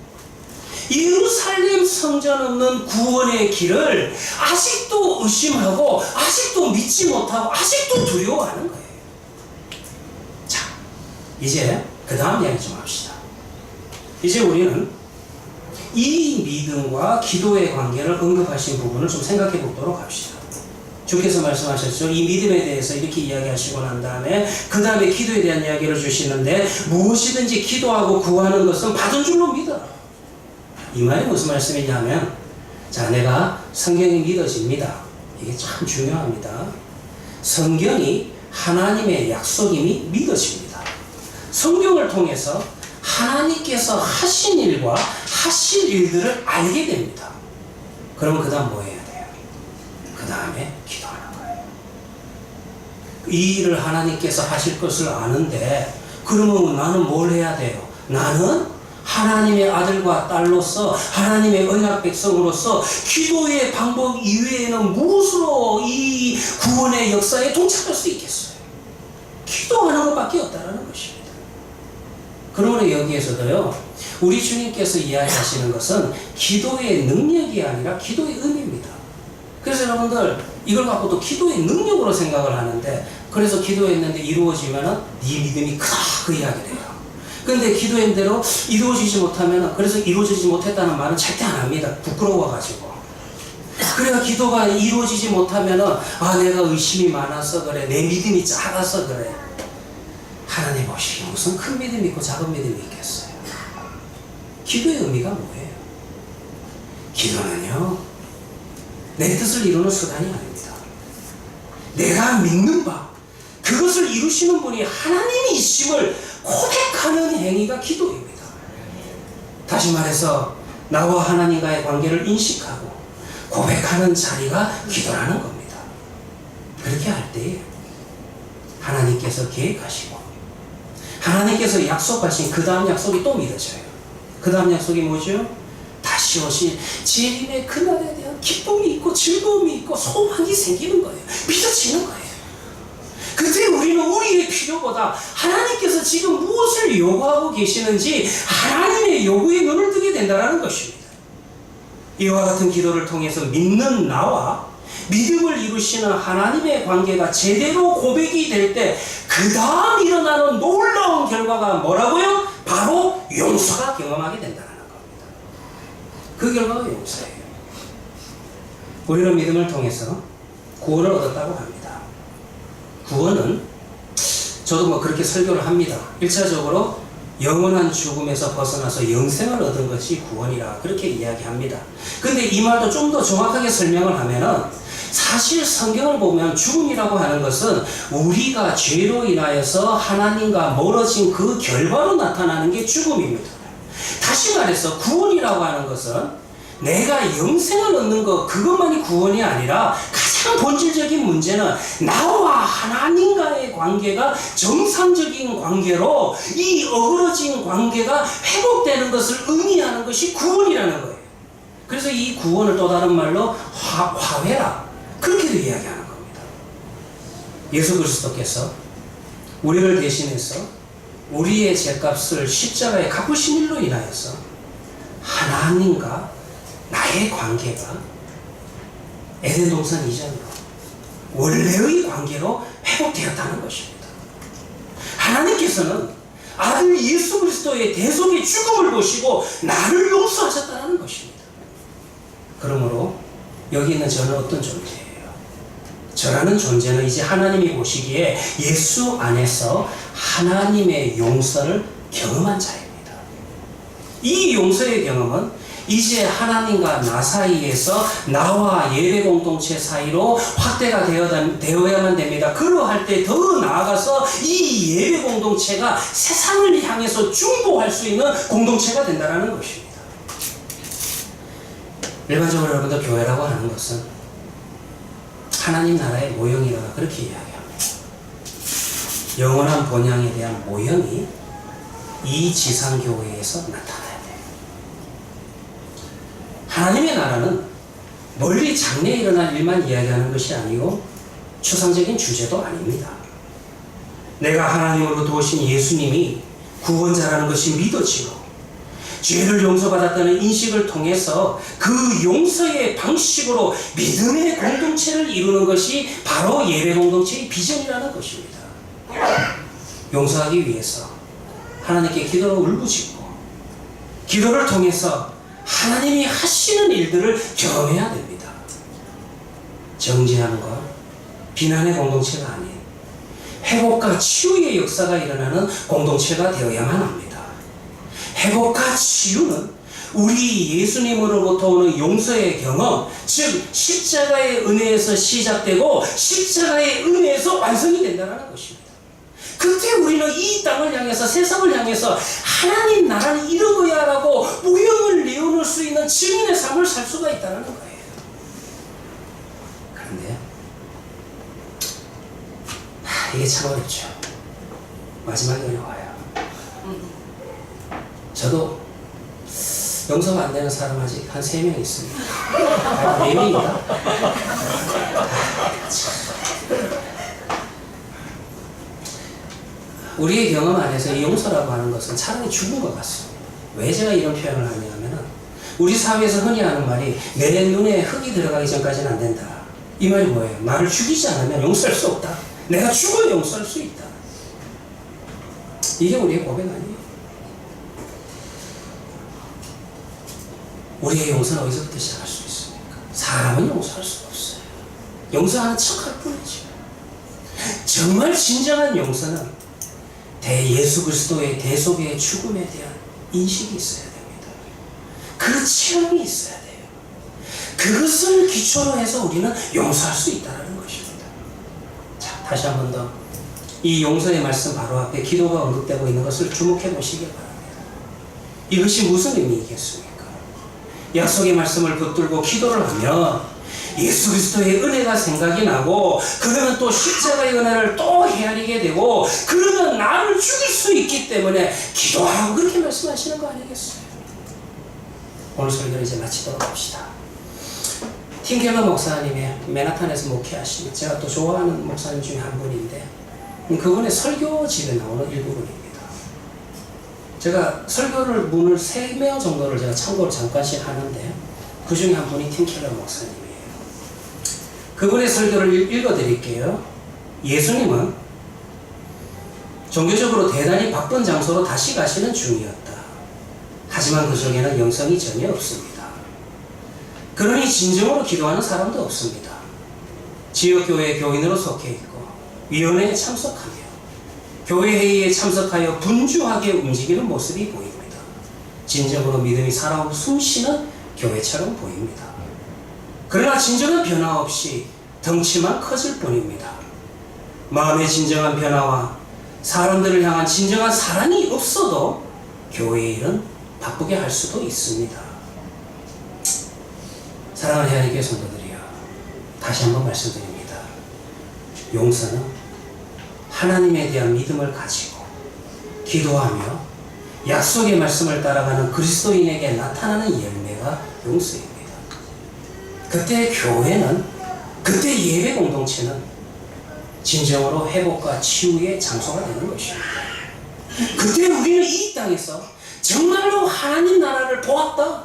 예루살렘 성전 없는 구원의 길을 아직도 의심하고, 아직도 믿지 못하고, 아직도 두려워하는 거예요. 자, 이제 그 다음 이야기 좀 합시다. 이제 우리는 이 믿음과 기도의 관계를 언급하신 부분을 좀 생각해 보도록 합시다. 주께서 말씀하셨죠. 이 믿음에 대해서 이렇게 이야기하시고 난 다음에 그 다음에 기도에 대한 이야기를 주시는데, 무엇이든지 기도하고 구하는 것은 받은 줄로 믿어라. 이 말이 무슨 말씀이냐면, 자, 내가 성경이 믿어집니다. 이게 참 중요합니다. 성경이 하나님의 약속임이 믿어집니다. 성경을 통해서 하나님께서 하신 일과 하실 일들을 알게 됩니다. 그러면 그 다음 뭐 해야 돼요? 그 다음에 기도하는 거예요. 이 일을 하나님께서 하실 것을 아는데, 그러면 나는 뭘 해야 돼요? 나는 하나님의 아들과 딸로서, 하나님의 언약 백성으로서 기도의 방법 이외에는 무엇으로 이 구원의 역사에 동참할 수 있겠어요? 기도하는 것밖에 없다는 것입니다. 그러므로 여기에서도요, 우리 주님께서 이야기하시는 것은 기도의 능력이 아니라 기도의 의미입니다. 그래서 여러분들 이걸 갖고 또 기도의 능력으로 생각을 하는데, 그래서 기도했는데 이루어지면은 네 믿음이 크다, 그 이야기를 해요. 근데 기도한 대로 이루어지지 못하면은, 그래서 이루어지지 못했다는 말은 절대 안 합니다. 부끄러워가지고. 그래야 기도가 이루어지지 못하면은, 아, 내가 의심이 많아서 그래, 내 믿음이 작아서 그래. 하나님 보시기에 무슨 큰 믿음이 있고 작은 믿음이 있겠어요? 기도의 의미가 뭐예요? 기도는요, 내 뜻을 이루는 수단이 아닙니다. 내가 믿는 바, 그것을 이루시는 분이 하나님이심을 고백하는 행위가 기도입니다. 다시 말해서 나와 하나님과의 관계를 인식하고 고백하는 자리가 기도라는 겁니다. 그렇게 할 때 하나님께서 계획하시고 하나님께서 약속하신 그 다음 약속이 또 믿어져요. 그 다음 약속이 뭐죠? 다시 오신 재림의 그날에 대한 기쁨이 있고 즐거움이 있고 소망이 생기는 거예요. 믿어지는 거예요. 그때 우리는 우리의 필요보다 하나님께서 지금 무엇을 요구하고 계시는지 하나님의 요구에 눈을 뜨게 된다는 것입니다. 이와 같은 기도를 통해서 믿는 나와 믿음을 이루시는 하나님의 관계가 제대로 고백이 될 때 그 다음 일어나는 놀라운 결과가 뭐라고요? 바로 용서가 경험하게 된다는 겁니다. 그 결과가 용서예요. 우리는 믿음을 통해서 구원을 얻었다고 합니다. 구원은 저도 뭐 그렇게 설교를 합니다. 1차적으로 영원한 죽음에서 벗어나서 영생을 얻은 것이 구원이라 그렇게 이야기합니다. 근데 이 말도 좀 더 정확하게 설명을 하면은, 사실 성경을 보면 죽음이라고 하는 것은 우리가 죄로 인하여서 하나님과 멀어진 그 결과로 나타나는 게 죽음입니다. 다시 말해서 구원이라고 하는 것은 내가 영생을 얻는 것, 그것만이 구원이 아니라 가장 본질적인 문제는 나와 하나님과의 관계가 정상적인 관계로 이 어그러진 관계가 회복되는 것을 의미하는 것이 구원이라는 거예요. 그래서 이 구원을 또 다른 말로 화해라, 그렇게도 이야기하는 겁니다. 예수 그리스도께서 우리를 대신해서 우리의 죄값을 십자가에 갚으신 일로 인하여서 하나님과 나의 관계가 에덴 동산 이전으로 원래의 관계로 회복되었다는 것입니다. 하나님께서는 아들 예수 그리스도의 대속의 죽음을 보시고 나를 용서하셨다는 것입니다. 그러므로 여기 있는 저는 어떤 존재예요? 저라는 존재는 이제 하나님이 보시기에 예수 안에서 하나님의 용서를 경험한 자입니다. 이 용서의 경험은 이제 하나님과 나 사이에서 나와 예배 공동체 사이로 확대가 되어야만 됩니다. 그러할 때 더 나아가서 이 예배 공동체가 세상을 향해서 중보할 수 있는 공동체가 된다는 것입니다. 일반적으로 여러분들 교회라고 하는 것은 하나님 나라의 모형이라고 그렇게 이야기합니다. 영원한 본향에 대한 모형이 이 지상교회에서 나타나요. 하나님의 나라는 멀리 장래에 일어날 일만 이야기하는 것이 아니고 추상적인 주제도 아닙니다. 내가 하나님으로부터 오신 예수님이 구원자라는 것이 믿어지고 죄를 용서받았다는 인식을 통해서 그 용서의 방식으로 믿음의 공동체를 이루는 것이 바로 예배 공동체의 비전이라는 것입니다. 용서하기 위해서 하나님께 기도로 울부짖고 기도를 통해서 하나님이 하시는 일들을 경험해야 됩니다. 정죄하는 것, 비난의 공동체가 아닌 회복과 치유의 역사가 일어나는 공동체가 되어야만 합니다. 회복과 치유는 우리 예수님으로부터 오는 용서의 경험, 즉 십자가의 은혜에서 시작되고 십자가의 은혜에서 완성이 된다는 것입니다. 그때 우리는 이 땅을 향해서, 세상을 향해서 하나님 나라를 이루어야 라고 무형을 내어놓을 수 있는 증인의 삶을 살 수가 있다는 거예요. 그런데 이게 참 어렵죠. 마지막에 어려워요. 저도 용서가 안 되는 사람 아직 한 3명 있습니다. 4명입니다. 우리의 경험 안에서 이 용서라고 하는 것은 차라리 죽은 것 같습니다. 왜 제가 이런 표현을 하냐면은, 우리 사회에서 흔히 하는 말이 내 눈에 흙이 들어가기 전까지는 안 된다. 이 말이 뭐예요? 나를 죽이지 않으면 용서할 수 없다. 내가 죽어야 용서할 수 있다. 이게 우리의 고백 아니에요. 우리의 용서는 어디서부터 시작할 수 있습니까? 사람은 용서할 수가 없어요. 용서하는 척할 뿐이죠. 정말 진정한 용서는 예수 그리스도의 대속의 죽음에 대한 인식이 있어야 됩니다. 그 체험이 있어야 돼요. 그것을 기초로 해서 우리는 용서할 수 있다는 것입니다. 자, 다시 한 번 더 이 용서의 말씀 바로 앞에 기도가 언급되고 있는 것을 주목해 보시기 바랍니다. 이것이 무슨 의미이겠습니까? 약속의 말씀을 붙들고 기도를 하면 예수 그리스도의 은혜가 생각이 나고, 그러면 또 십자가의 은혜를 또 헤아리게 되고, 그러면 나를 죽일 수 있기 때문에 기도하라고 그렇게 말씀하시는 거 아니겠어요? 오늘 설교를 이제 마치도록 합시다. 팀 켈러 목사님의 맨하탄에서 목회하시는, 제가 또 좋아하는 목사님 중에 한 분인데, 그분의 설교집에 나오는 일부분입니다. 제가 설교를 문을 3명 정도를 제가 참고로 잠깐씩 하는데, 그 중에 한 분이 팀 켈러 목사님이에요. 그분의 설교를 읽어드릴게요. 예수님은 종교적으로 대단히 바쁜 장소로 다시 가시는 중이었다. 하지만 그 속에는 영성이 전혀 없습니다. 그러니 진정으로 기도하는 사람도 없습니다. 지역교회 교인으로 속해 있고 위원회에 참석하며 교회 회의에 참석하여 분주하게 움직이는 모습이 보입니다. 진정으로 믿음이 살아오고 숨쉬는 교회처럼 보입니다. 그러나 진정한 변화 없이 덩치만 커질 뿐입니다. 마음의 진정한 변화와 사람들을 향한 진정한 사랑이 없어도 교회의 일은 바쁘게 할 수도 있습니다. 사랑하는 하나님의 성도들이여, 다시 한번 말씀드립니다. 용서는 하나님에 대한 믿음을 가지고 기도하며 약속의 말씀을 따라가는 그리스도인에게 나타나는 열매가 용서입니다. 그때 교회는, 그때 예배 공동체는 진정으로 회복과 치유의 장소가 되는 것입니다. 그때 우리는 이 땅에서 정말로 하나님 나라를 보았다.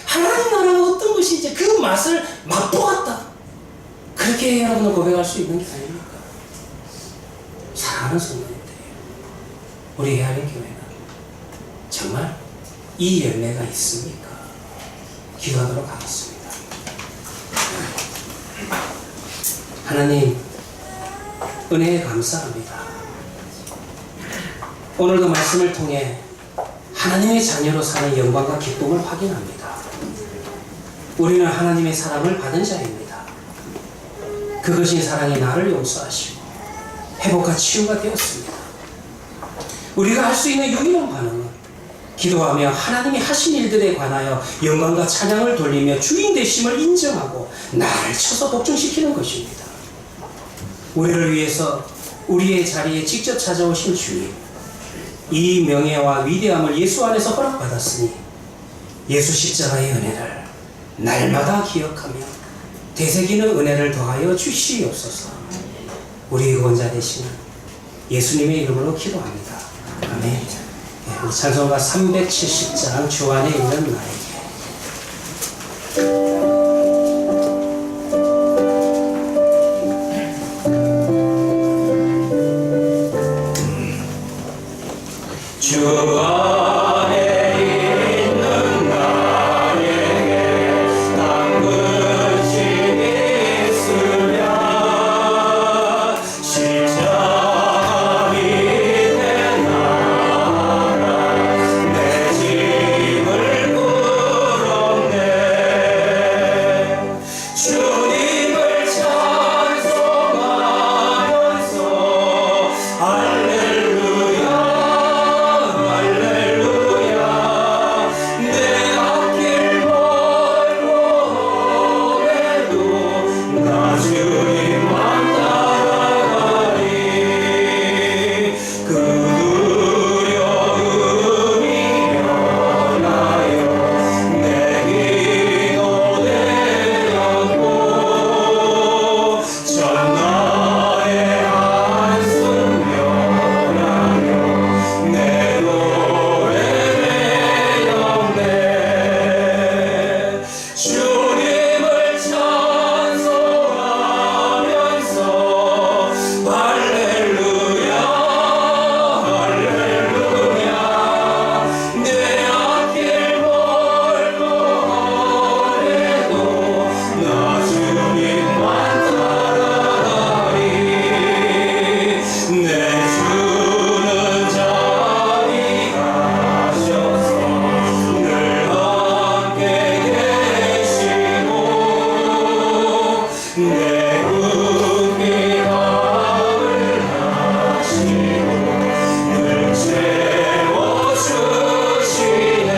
하나님 나라가 어떤 것인지 그 맛을 맛보았다. 그렇게 여러분은 고백할 수 있는 게 아닙니까? 사랑하는 성도님들이에요. 우리 헤아린 교회는 정말 이 열매가 있습니까? 기도하도록 하겠습니다. 하나님, 은혜에 감사합니다. 오늘도 말씀을 통해 하나님의 자녀로 사는 영광과 기쁨을 확인합니다. 우리는 하나님의 사랑을 받은 자입니다. 그것이 사랑이 나를 용서하시고 회복과 치유가 되었습니다. 우리가 할 수 있는 유일한 반응은 기도하며 하나님이 하신 일들에 관하여 영광과 찬양을 돌리며 주인 되심을 인정하고 나를 쳐서 복종시키는 것입니다. 우리를 위해서 우리의 자리에 직접 찾아오신 주님, 이 명예와 위대함을 예수 안에서 허락받았으니 예수 십자가의 은혜를 날마다 기억하며 되새기는 은혜를 더하여 주시옵소서. 우리의 구원자 되시는 예수님의 이름으로 기도합니다. 아멘. 네, 우리 찬송가 370장 주 안에 있는 나에게. 주 안에 있는 나에게 당근심이 있으면 십자가 밑에 나가 내 짐을 주님을 찬송하면서 할렐루야 할렐루야 내 앞길 멀고 험해도 나 주님만 따라가리 그 두려움이 변하여 내 기도 되었고 전날의 한숨 변하여 내 노래 되었네 주님을 찬송하면서 할렐루야 할렐루야 내 앞길 멀고 험해도 나 주님만 따라가리 내 주는 자리 가셔서 늘 함께 계시고 내 꿈이 밤을 하시고 늘 채워주시네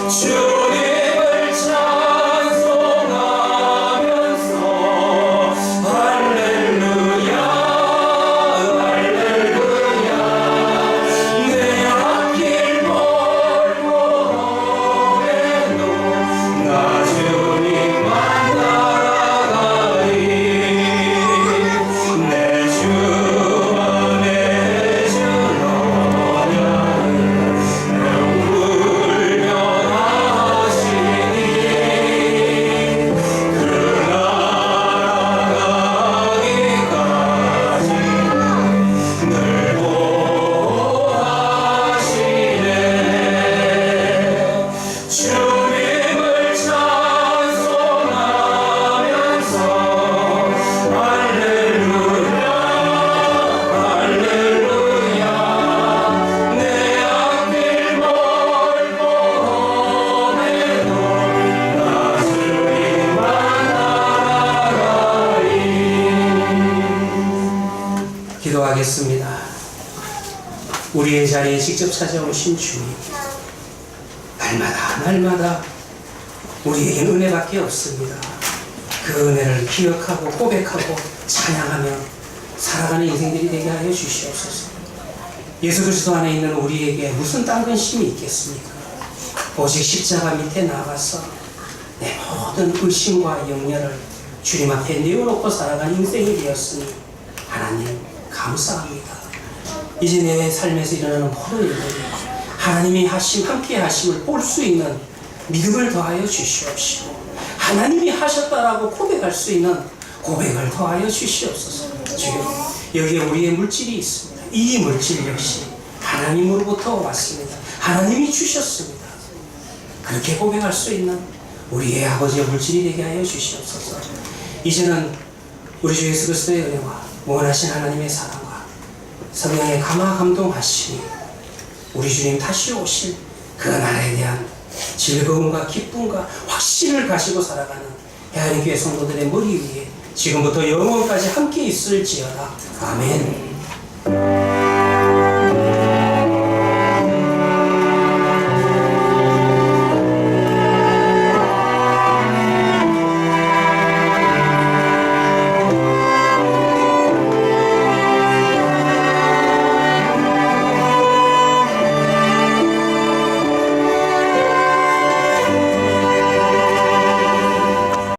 주님을 찬송하면서 할렐루야 할렐루야 내 앞길 멀고 험해도 나 주님만 따라가리 내 주 안에 주 너냐는 영불변하시니 그 나라 가기까지는 늘 보호하시네 주님을 찬송하면서 할렐루야 할렐루야 내 앞길 멀고 험해도 나 주님만 따라가리 기도하겠습니다. 우리의 자리에 직접 찾아오신 주님, 날마다 우리에겐 은혜밖에 없습니다. 그 은혜를 기억하고 고백하고 찬양하며 살아가는 인생들이 되게 하여 주시옵소서. 예수 그리스도 안에 있는 우리에게 무슨 딴 근심이 있겠습니까? 오직 십자가 밑에 나가서 내 모든 의심과 염려를 주님 앞에 내어놓고 살아가는 인생이 되었으니 하나님 감사합니다. 이제 내 삶에서 일어나는 모든 일들이 하나님이 함께 하심을 볼 수 있는 믿음을 더하여 주시옵시고 하나님이 하셨다라고 고백할 수 있는 고백을 더하여 주시옵소서. 주여, 여기에 우리의 물질이 있습니다. 이 물질 역시 하나님으로부터 왔습니다. 하나님이 주셨습니다. 그렇게 고백할 수 있는 우리의 아버지의 물질이 되게 하여 주시옵소서. 이제는 우리 주 예수 그리스도의 은혜와 원하신 하나님의 사랑과 성령의 감화 감동하시니 우리 주님 다시 오실 그 날에 대한 즐거움과 기쁨과 확신을 가지고 살아가는 해안의 교회 성도들의 머리 위에 지금부터 영원까지 함께 있을지어다. 아멘.